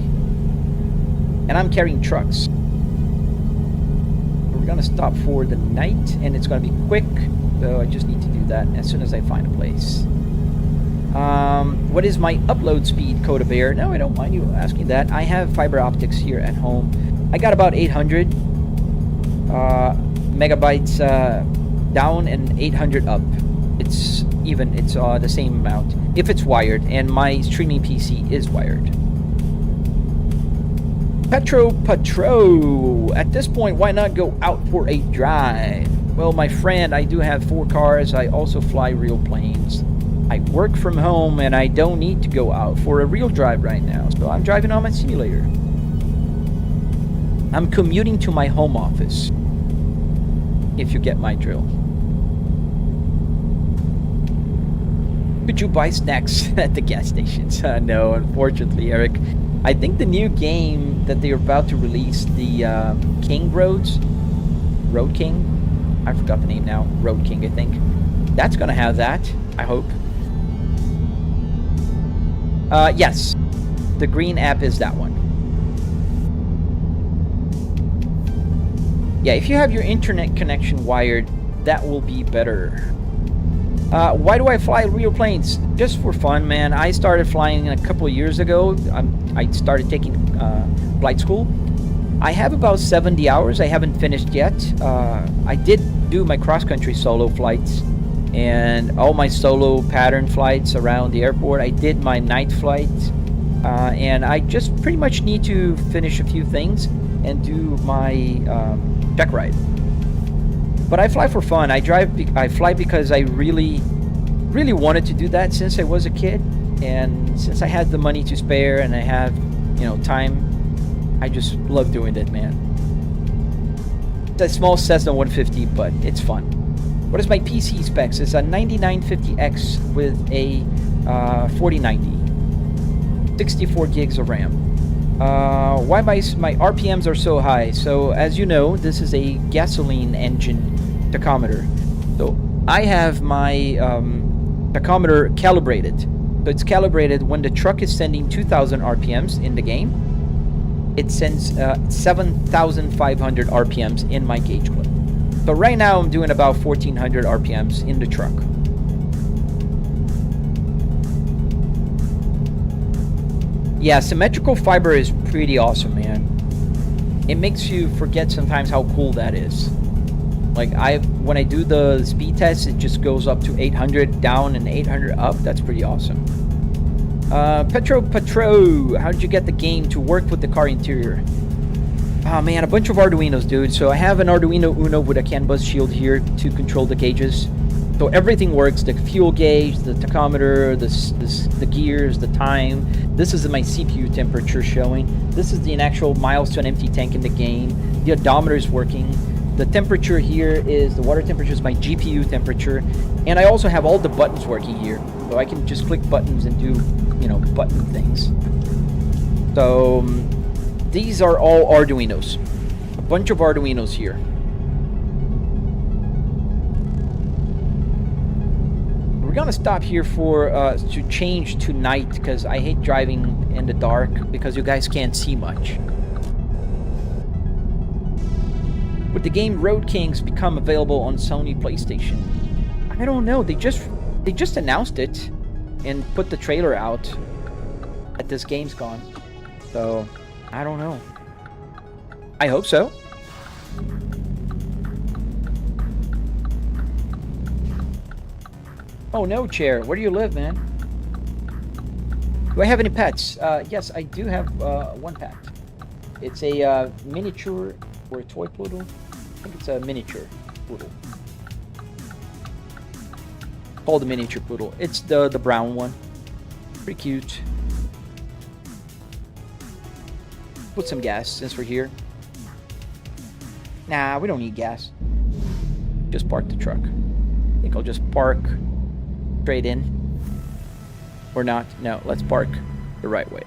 and I'm carrying trucks. We're gonna stop for the night, and it's gonna be quick, so I just need to do that as soon as I find a place. What is my upload speed, Coda Bear? No, I don't mind you asking that. I have fiber optics here at home. I got about 800 megabytes down and 800 up. It's even. It's the same amount if it's wired, and my streaming PC is wired. Petro, at this point, why not go out for a drive? Well, my friend, I do have 4 cars. I also fly real planes. I work from home, and I don't need to go out for a real drive right now, so I'm driving on my simulator. I'm commuting to my home office, if you get my drill. Could you buy snacks at the gas stations? No, unfortunately, Eric. I think the new game that they're about to release, the King Roads, Road King, I forgot the name now, Road King, I think. That's gonna have that, I hope. Yes, the green app is that one. Yeah, if you have your internet connection wired, that will be better. Why do I fly real planes? Just for fun, man. I started flying a couple of years ago. I started taking flight school. I have about 70 hours. I haven't finished yet. I did do my cross-country solo flights and all my solo pattern flights around the airport. I did my night flight, and I just pretty much need to finish a few things and do my check ride. But I fly for fun. I fly because I really wanted to do that since I was a kid, and since I had the money to spare and I have, time, I just love doing it, man. It's a small Cessna 150, but it's fun. What is my PC specs? It's a 9950X with a 4090, 64 gigs of RAM. Why my RPMs are so high? So as you know, this is a gasoline engine tachometer. So I have my tachometer calibrated. So it's calibrated when the truck is sending 2000 RPMs in the game. It sends 7,500 RPMs in my gauge clip. So right now I'm doing about 1400 RPMs in the truck. Yeah, symmetrical fiber is pretty awesome, man. It makes you forget sometimes how cool that is. Like when I do the speed test, it just goes up to 800 down and 800 up. That's pretty awesome. Petro, how did you get the game to work with the car interior? Oh man, a bunch of Arduinos, dude. So I have an Arduino Uno with a CAN bus shield here to control the gauges. So everything works, the fuel gauge, the tachometer, the gears, the time. This is my CPU temperature showing. This is the actual miles to an empty tank in the game. The odometer is working. The temperature here is, the water temperature is my GPU temperature. And I also have all the buttons working here. So I can just click buttons and do, button things. So these are all Arduinos. A bunch of Arduinos here. We're gonna stop here for to change to night because I hate driving in the dark because you guys can't see much. Would the game Road Kings become available on Sony PlayStation? I don't know. They just announced it and put the trailer out at this Gamescom. So I don't know. I hope so. Oh no, Chair. Where do you live, man? Do I have any pets? Yes, I do have one pet. It's a miniature or a toy poodle. I think it's a miniature poodle. Called the miniature poodle. It's the brown one. Pretty cute. Put some gas since we're here. Nah, we don't need gas. Just park the truck. I think I'll just park straight in. Or not. No, let's park the right way.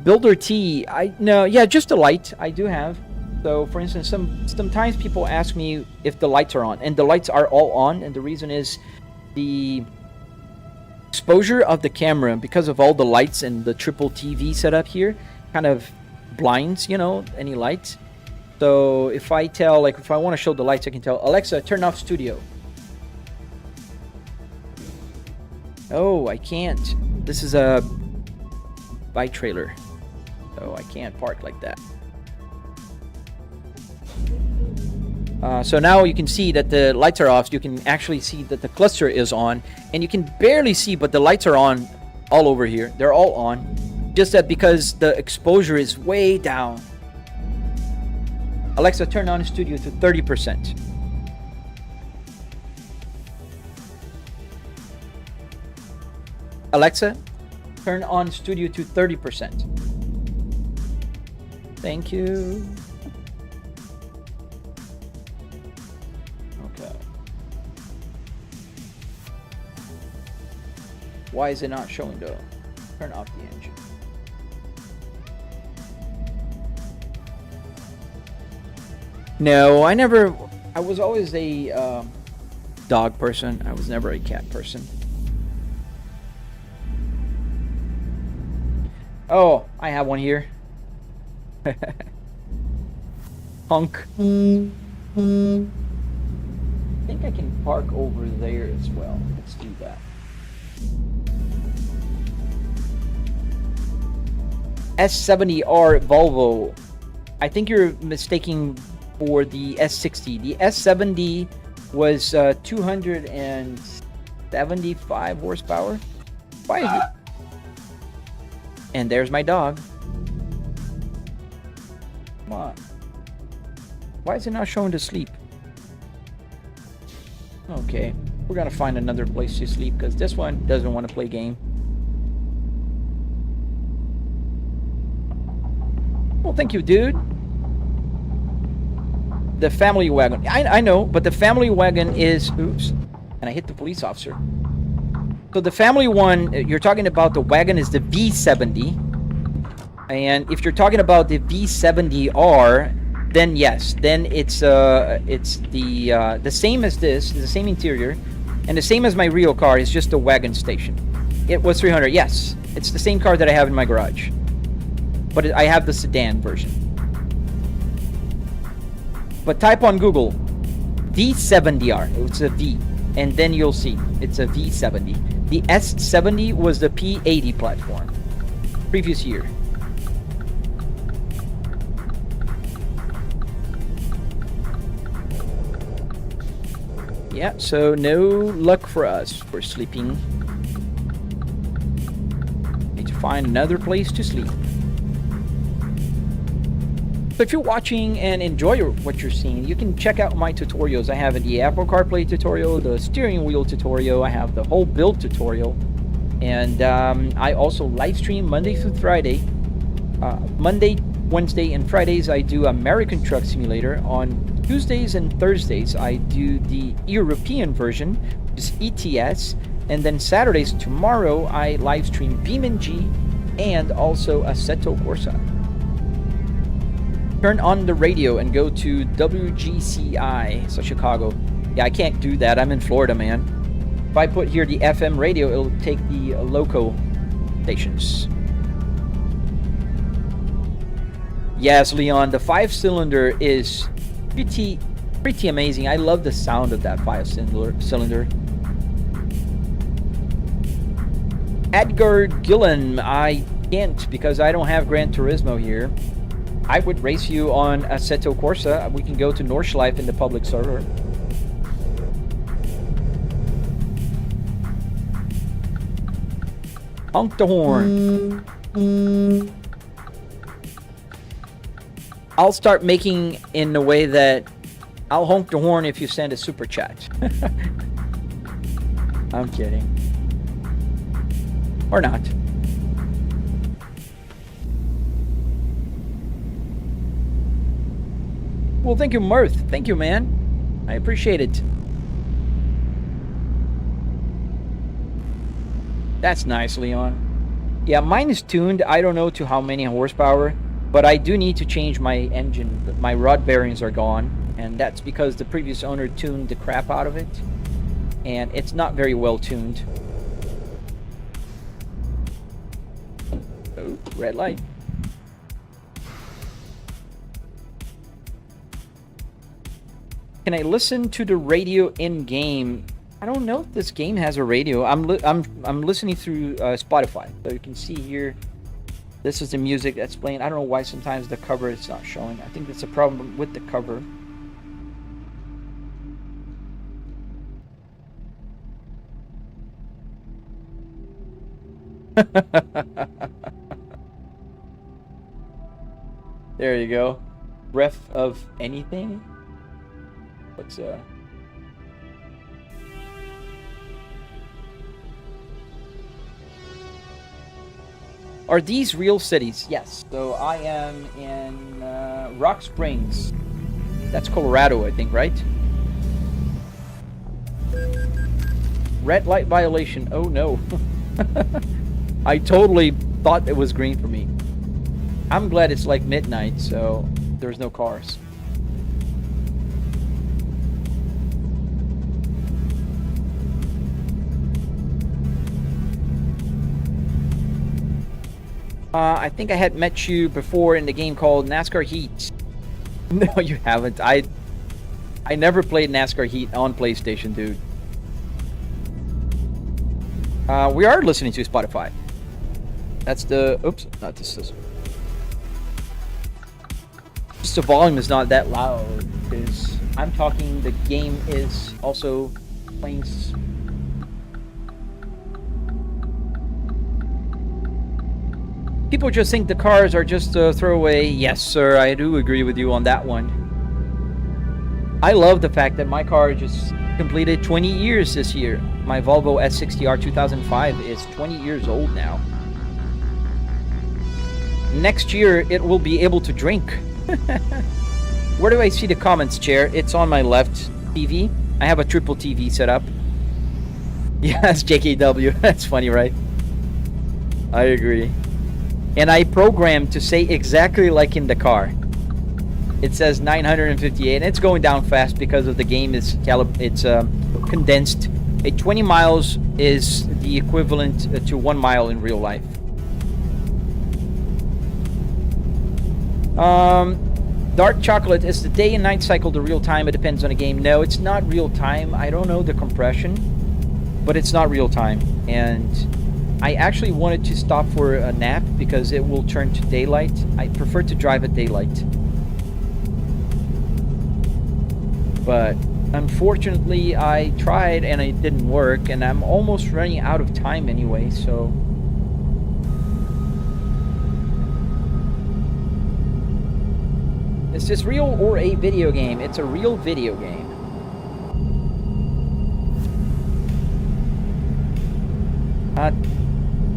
Builder T. Yeah, just a light. I do have. So, for instance, sometimes people ask me if the lights are on, and the lights are all on, and the reason is the exposure of the camera, because of all the lights and the triple TV setup here, kind of blinds, any lights. So if I want to show the lights, I can tell Alexa, turn off studio. Oh, I can't. This is a bike trailer, so I can't park like that. So now you can see that the lights are off. You can actually see that the cluster is on, and you can barely see, but the lights are on all over here. They're all on, just that because the exposure is way down. Alexa, turn on studio to 30%. Alexa, turn on studio to 30%. Thank you. Okay. Why is it not showing though? Turn off the engine. No, I I was always a dog person. I was never a cat person. Oh, I have one here. Honk. I think I can park over there as well. Let's do that. S70R Volvo. I think you're mistaking for the S60. The S70 was 275 horsepower. Why is it? And there's my dog. Come on. Why is it not showing to sleep? Okay, we're gonna find another place to sleep because this one doesn't want to play game. Well, thank you, dude. The family wagon. I know, but the family wagon is... Oops. And I hit the police officer. So the family one, you're talking about the wagon is the V70. And if you're talking about the V70R, then yes. Then it's the same as this, the same interior. And the same as my real car, it's just a wagon station. It was 300, yes. It's the same car that I have in my garage. But I have the sedan version. But type on Google V70R. It's a V. And then you'll see it's a V70. The S70 was the P80 platform. Previous year. Yeah, so no luck for us for sleeping. Need to find another place to sleep. So if you're watching and enjoy what you're seeing, you can check out my tutorials. I have the Apple CarPlay tutorial, the steering wheel tutorial, I have the whole build tutorial, and I also live stream Monday through Friday. Monday, Wednesday, and Fridays I do American Truck Simulator. On Tuesdays and Thursdays I do the European version, which is ATS, and then Saturdays, tomorrow, I live stream BeamNG and also Assetto Corsa. Turn on the radio and go to WGCI, so Chicago. Yeah, I can't do that. I'm in Florida, man. If I put here the FM radio, it'll take the local stations. Yes, Leon, the 5-cylinder is pretty amazing. I love the sound of that 5-cylinder. Edgar Gillen, I can't because I don't have Gran Turismo here. I would race you on Assetto Corsa. We can go to Nordschleife in the public server. Honk the horn. I'll start making in the way that I'll honk the horn if you send a super chat. I'm kidding. Or not. Well, thank you, Mirth. Thank you, man. I appreciate it. That's nice, Leon. Yeah, mine is tuned. I don't know to how many horsepower, but I do need to change my engine. My rod bearings are gone, and that's because the previous owner tuned the crap out of it, and it's not very well tuned. Oh, red light. Can I listen to the radio in game? I don't know if this game has a radio. I'm listening through Spotify, so you can see here. This is the music that's playing. I don't know why sometimes the cover is not showing. I think that's a problem with the cover. There you go. Ref of anything. What's Are these real cities? Yes. So I am in Rock Springs. That's Colorado, I think, right? Red light violation. Oh no. I totally thought it was green for me. I'm glad it's like midnight, so there's no cars. I think I had met you before in the game called NASCAR Heat. No, you haven't. I never played NASCAR Heat on PlayStation, dude. We are listening to Spotify. That's the... Oops, not this. Just the volume is not that loud, because I'm talking, the game is also playing... People just think the cars are just a throwaway. Yes, sir, I do agree with you on that one. I love the fact that my car just completed 20 years this year. My Volvo S60R 2005 is 20 years old now. Next year, it will be able to drink. Where do I see the comments, Chair? It's on my left TV. I have a triple TV set up. Yes, JKW. That's funny, right? I agree. And I programmed to say exactly like in the car. It says 958, and it's going down fast because of the game is condensed. 20 miles is the equivalent to 1 mile in real life. Dark chocolate, is the day and night cycle the real time? It depends on the game. No, it's not real time. I don't know the compression, but it's not real time. And I actually wanted to stop for a nap because it will turn to daylight. I prefer to drive at daylight. But unfortunately, I tried and it didn't work, and I'm almost running out of time anyway, so... Is this real or a video game? It's a real video game.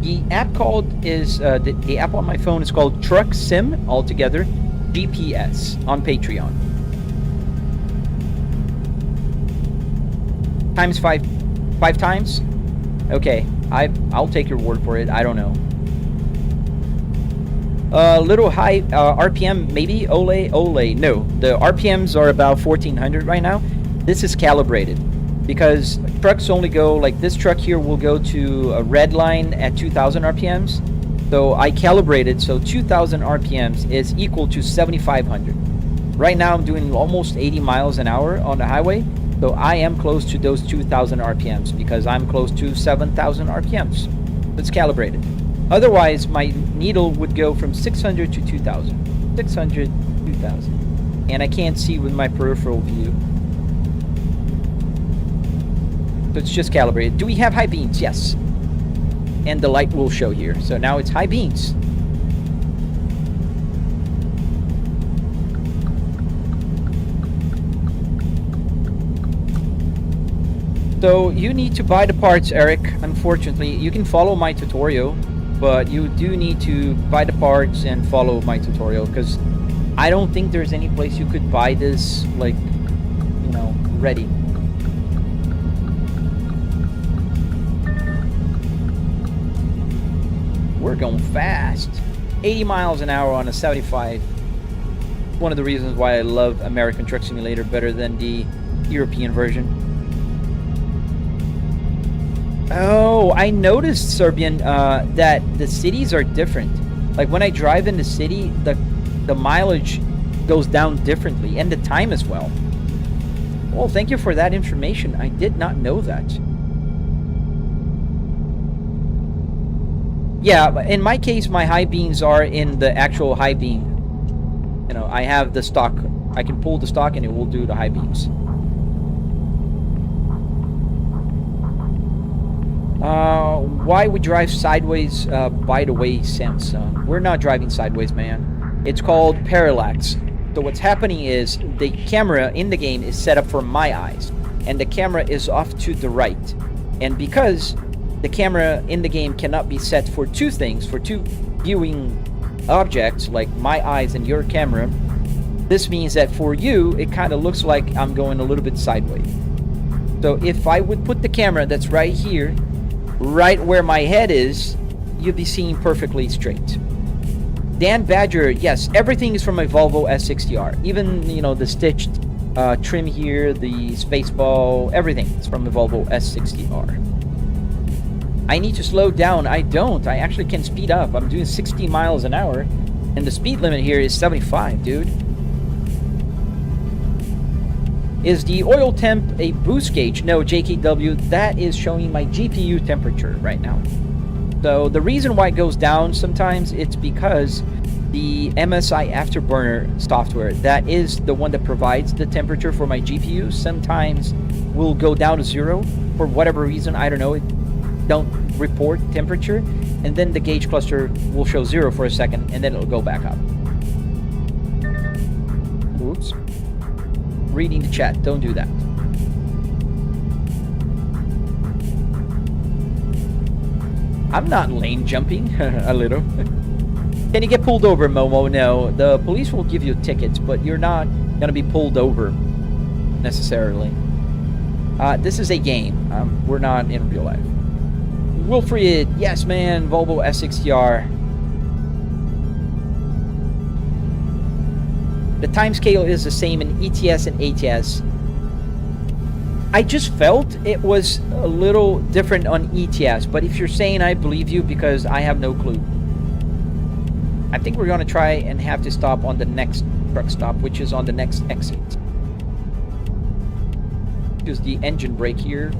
The app called is the app on my phone is called Truck Sim altogether GPS on Patreon. Times five times? Okay, I'll take your word for it. I don't know. Little high RPM maybe. Ole. No, the RPMs are about 1400 right now. This is calibrated because trucks only go, like this truck here will go to a red line at 2000 RPMs. So I calibrated, so 2000 RPMs is equal to 7500. Right now I'm doing almost 80 miles an hour on the highway. So I am close to those 2000 RPMs because I'm close to 7000 RPMs. It's calibrated. Otherwise, my needle would go from 600 to 2000. 600, 2000. And I can't see with my peripheral view. So it's just calibrated. Do we have high beams? Yes. And the light will show here. So now it's high beams. So you need to buy the parts, Eric. Unfortunately, you can follow my tutorial, but you do need to buy the parts and follow my tutorial, because I don't think there's any place you could buy this, like, you know, ready. We're going fast. 80 miles an hour on a 75. One of the reasons why I love American Truck Simulator better than the European version. Oh, I noticed, Serbian, that the cities are different. Like when I drive in the city, the mileage goes down differently, and the time as well. Well, thank you for that information. I did not know that. Yeah, but in my case, my high beams are in the actual high beam. You know, I have the stock. I can pull the stock and it will do the high beams. Why we drive sideways, by the way, Samsung? We're not driving sideways, man. It's called parallax. So what's happening is the camera in the game is set up for my eyes, and the camera is off to the right. And because the camera in the game cannot be set for two things, for two viewing objects, like my eyes and your camera, this means that for you, it kind of looks like I'm going a little bit sideways. So if I would put the camera that's right here, right where my head is, you'll be seeing perfectly straight. Dan Badger, yes, everything is from my Volvo S60R. Even, you know, the stitched trim here, the space ball, everything is from the Volvo S60R. I need to slow down. I don't. I actually can speed up. I'm doing 60 miles an hour, and the speed limit here is 75, dude. Is the oil temp a boost gauge? No, JKW, that is showing my GPU temperature right now. So the reason why it goes down sometimes, it's because the MSI Afterburner software, that is the one that provides the temperature for my GPU, sometimes will go down to 0 for whatever reason. I don't know. It don't report temperature, and then the gauge cluster will show 0 for a second, and then it'll go back up. Oops. Reading the chat. Don't do that. I'm not lane jumping. A little. Can you get pulled over, Momo? No. The police will give you tickets, but you're not going to be pulled over necessarily. This is a game. We're not in real life. Wilfried, yes, man. Volvo S60R. The time scale is the same in ETS and ATS. I just felt it was a little different on ETS, but if you're saying, I believe you because I have no clue. I think we're going to try and have to stop on the next truck stop, which is on the next exit. Use the engine brake here.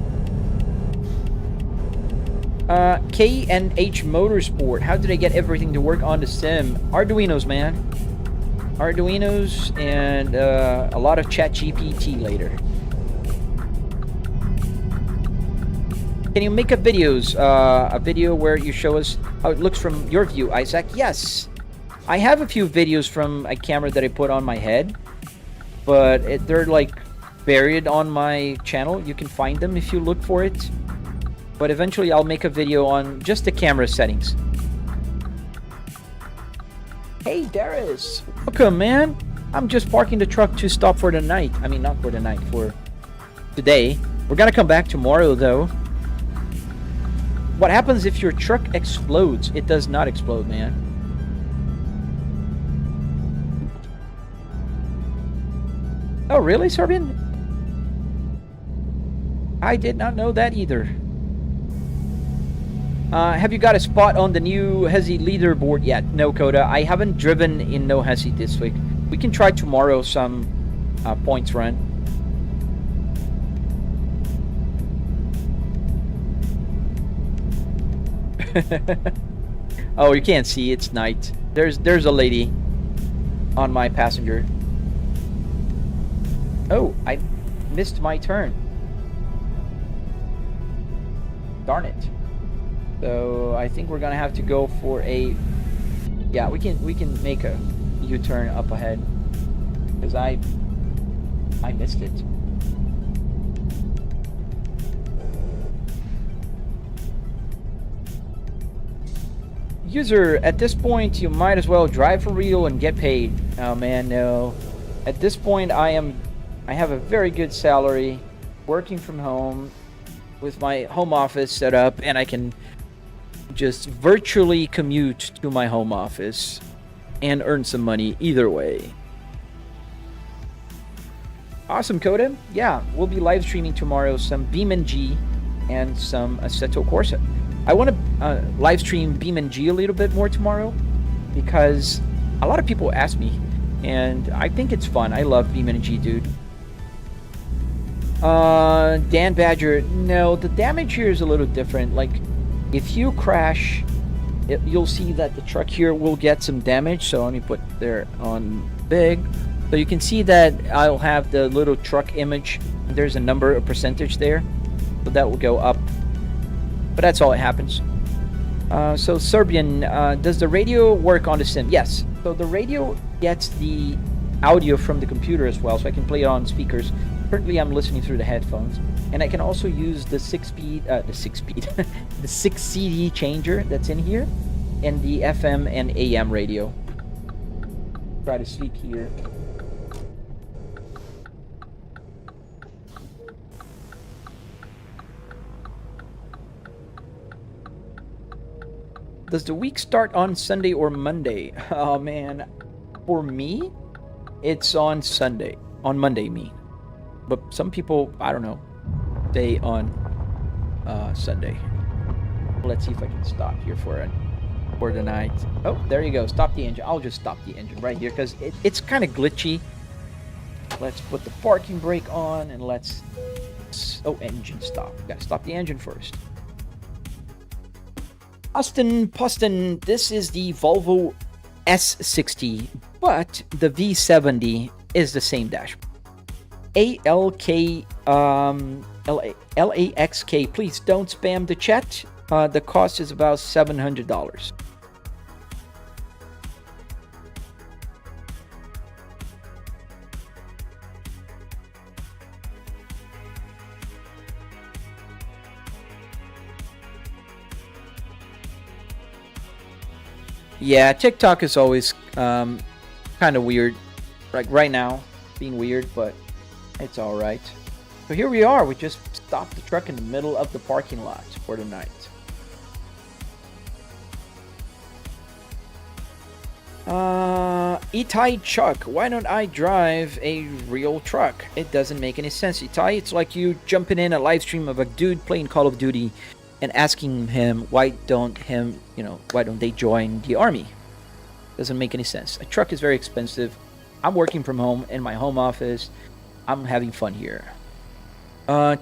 K&H Motorsport. How did I get everything to work on the sim? Arduinos, man. Arduinos and a lot of ChatGPT later. Can you make a video where you show us how it looks from your view, Isaac? Yes. I have a few videos from a camera that I put on my head, but they're like buried on my channel. You can find them if you look for it. But eventually I'll make a video on just the camera settings. Hey, Darius. Welcome, man. I'm just parking the truck to stop for the night. I mean, not for the night, for today. We're gonna come back tomorrow, though. What happens if your truck explodes? It does not explode, man. Oh, really, Serbian? I did not know that either. Have you got a spot on the new Hezi leaderboard yet? No, Coda. I haven't driven in no Hezi this week. We can try tomorrow some points run. Oh, you can't see. It's night. There's a lady on my passenger. Oh, I missed my turn. Darn it. So I think we're gonna have to go for a. Yeah, we can make a U-turn up ahead because I missed it. User, at this point you might as well drive for real and get paid. Oh man, no. At this point I have a very good salary, working from home with my home office set up, and I can just virtually commute to my home office and earn some money either way. Awesome, Coda. Yeah, we'll be live streaming tomorrow some BeamNG and some Assetto Corsa. I want to live stream BeamNG a little bit more tomorrow because a lot of people ask me, and I think it's fun. I love BeamNG, dude. Dan Badger, no, the damage here is a little different. Like, if you crash, you'll see that the truck here will get some damage. So let me put there on big. So you can see that I'll have the little truck image. There's a number, a percentage there. So that will go up. But that's all that happens. So Serbian, does the radio work on the sim? Yes. So the radio gets the audio from the computer as well. So I can play it on speakers. Currently I'm listening through the headphones. And I can also use the 6-speed, the 6 CD changer that's in here, and the FM and AM radio. Try to sleep here. Does the week start on Sunday or Monday? Oh man, for me, it's on Sunday, on Monday, But some people, I don't know, stay on Sunday. Let's see if I can stop here for the night. Oh, there you go. Stop the engine. I'll just stop the engine right here because it's kind of glitchy. Let's put the parking brake on and let's... Oh, engine stop. Gotta stop the engine first. Poston, this is the Volvo S60, but the V70 is the same dashboard. LAXK, please don't spam the chat. The cost is about $700. Yeah, TikTok is always kind of weird. Like right now, being weird, but it's all right. So here we are. We just stopped the truck in the middle of the parking lot for the night. Itai Chuck, why don't I drive a real truck? It doesn't make any sense, Itai. It's like you jumping in a live stream of a dude playing Call of Duty and asking him why don't they join the army? Doesn't make any sense. A truck is very expensive. I'm working from home in my home office. I'm having fun here.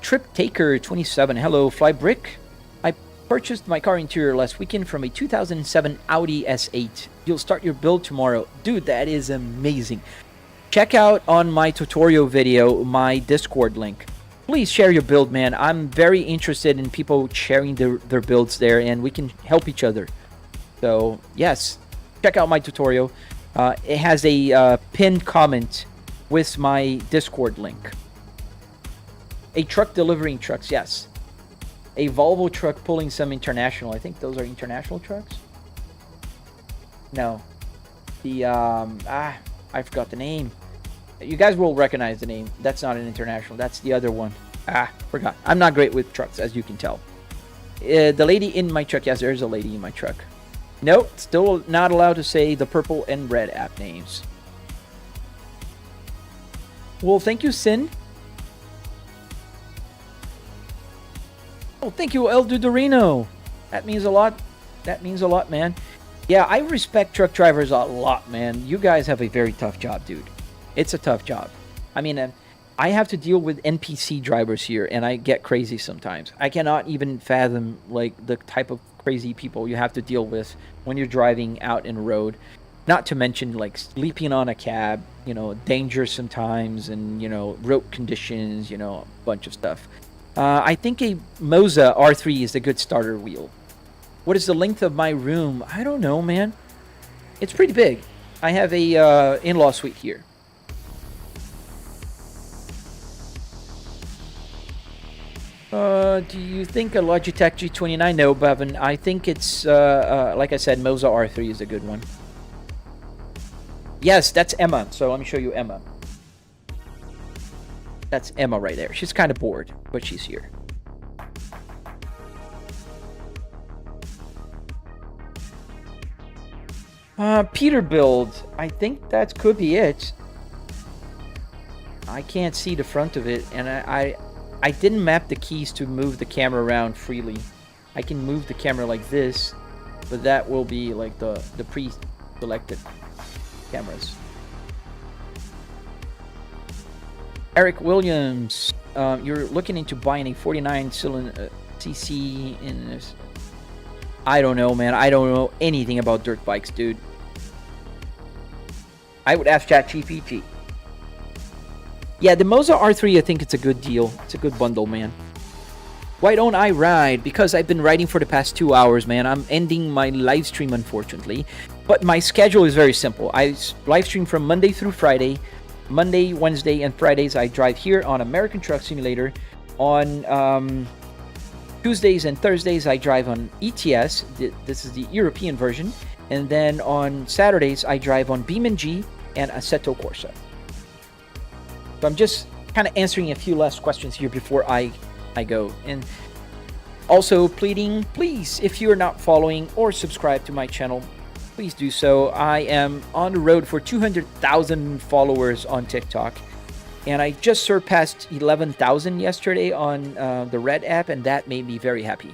Trip Taker 27, hello, Fly Brick. I purchased my car interior last weekend from a 2007 Audi S8. You'll start your build tomorrow. Dude, that is amazing. Check out on my tutorial video my Discord link. Please share your build, man. I'm very interested in people sharing their builds there, and we can help each other. So, yes, check out my tutorial. It has a pinned comment with my Discord link. A truck delivering trucks, yes. A Volvo truck pulling some international. I think those are international trucks. No. I forgot the name. You guys will recognize the name. That's not an international. That's the other one. Forgot. I'm not great with trucks, as you can tell. The lady in my truck. Yes, there's a lady in my truck. Nope. Still not allowed to say the purple and red app names. Well, thank you, Sin. Oh, thank you, El Dudorino. That means a lot. That means a lot, man. Yeah, I respect truck drivers a lot, man. You guys have a very tough job, dude. It's a tough job. I mean, I have to deal with NPC drivers here, and I get crazy sometimes. I cannot even fathom, like, the type of crazy people you have to deal with when you're driving out in the road. Not to mention, like, sleeping on a cab, danger sometimes, and, road conditions, a bunch of stuff. I think a Moza R3 is a good starter wheel. What is the length of my room? I don't know, man. It's pretty big. I have a in-law suite here. Do you think a Logitech G29? No, Bevan. I think it's, like I said, Moza R3 is a good one. Yes, that's Emma. So let me show you Emma. That's Emma right there. She's kind of bored, but she's here. Peterbilt. I think that could be it. I can't see the front of it, and I didn't map the keys to move the camera around freely. I can move the camera like this, but that will be like the pre-selected cameras. Eric Williams, you're looking into buying a 49 cylinder cc in this. I don't know, man. I don't know anything about dirt bikes, dude. I would ask ChatGPT. Yeah, the Moza R3, I think it's a good deal. It's a good bundle, man. Why don't I ride? Because I've been riding for the past 2 hours, man. I'm ending my live stream, unfortunately. But my schedule is very simple. I live stream from Monday through Friday. Monday, Wednesday, and Fridays, I drive here on American Truck Simulator. On Tuesdays and Thursdays, I drive on ATS. This is the European version. And then on Saturdays, I drive on BeamNG and Assetto Corsa. So I'm just kind of answering a few last questions here before I go. And also pleading, please, if you are not following or subscribed to my channel, please do so. I am on the road for 200,000 followers on TikTok. And I just surpassed 11,000 yesterday on the Red app, and that made me very happy.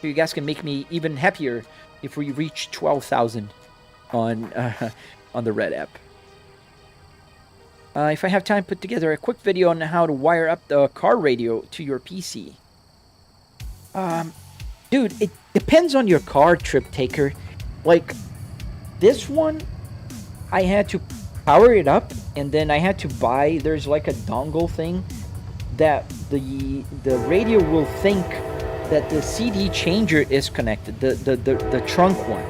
So you guys can make me even happier if we reach 12,000 on the Red app. If I have time, put together a quick video on how to wire up the car radio to your PC. Dude, it depends on your car, Trip Taker. Like, this one, I had to power it up, and then I had to buy, there's like a dongle thing that the radio will think that the CD changer is connected, the trunk one.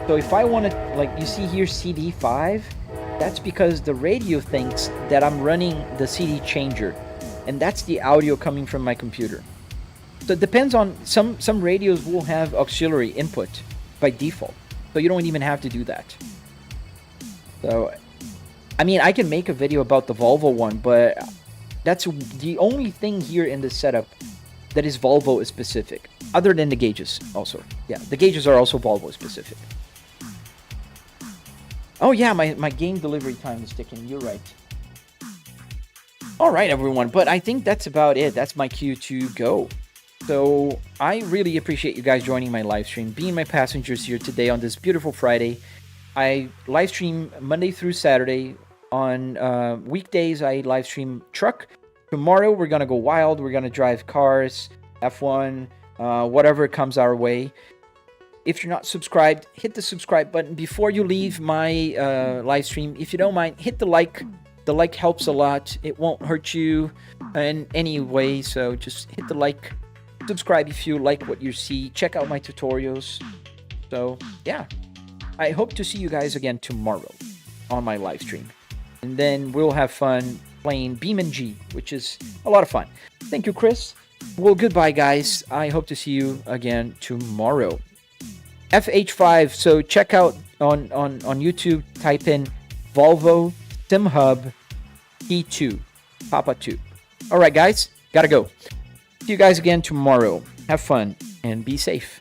So if I want to, like you see here, CD5, that's because the radio thinks that I'm running the CD changer, and that's the audio coming from my computer. So it depends on, some radios will have auxiliary input by default, so you don't even have to do that. So, I mean, I can make a video about the Volvo one, but that's the only thing here in this setup that is Volvo specific, other than the gauges also. Yeah, the gauges are also Volvo specific. Oh yeah, my game delivery time is ticking, you're right. Alright everyone, but I think that's about it. That's my cue to go. So, I really appreciate you guys joining my live stream, being my passengers here today on this beautiful Friday. I live stream Monday through Saturday. On weekdays, I live stream truck. Tomorrow, we're going to go wild. We're going to drive cars, F1, whatever comes our way. If you're not subscribed, hit the subscribe button. Before you leave my live stream, if you don't mind, hit the like. The like helps a lot. It won't hurt you in any way, so just hit the like. Subscribe if you like what you see. Check out my tutorials. So, yeah. I hope to see you guys again tomorrow on my live stream. And then we'll have fun playing BeamNG, which is a lot of fun. Thank you, Chris. Well, goodbye, guys. I hope to see you again tomorrow. FH5, so check out on YouTube, type in Volvo SimHub P2, Papa 2. All right, guys, gotta go. See you guys again tomorrow. Have fun and be safe.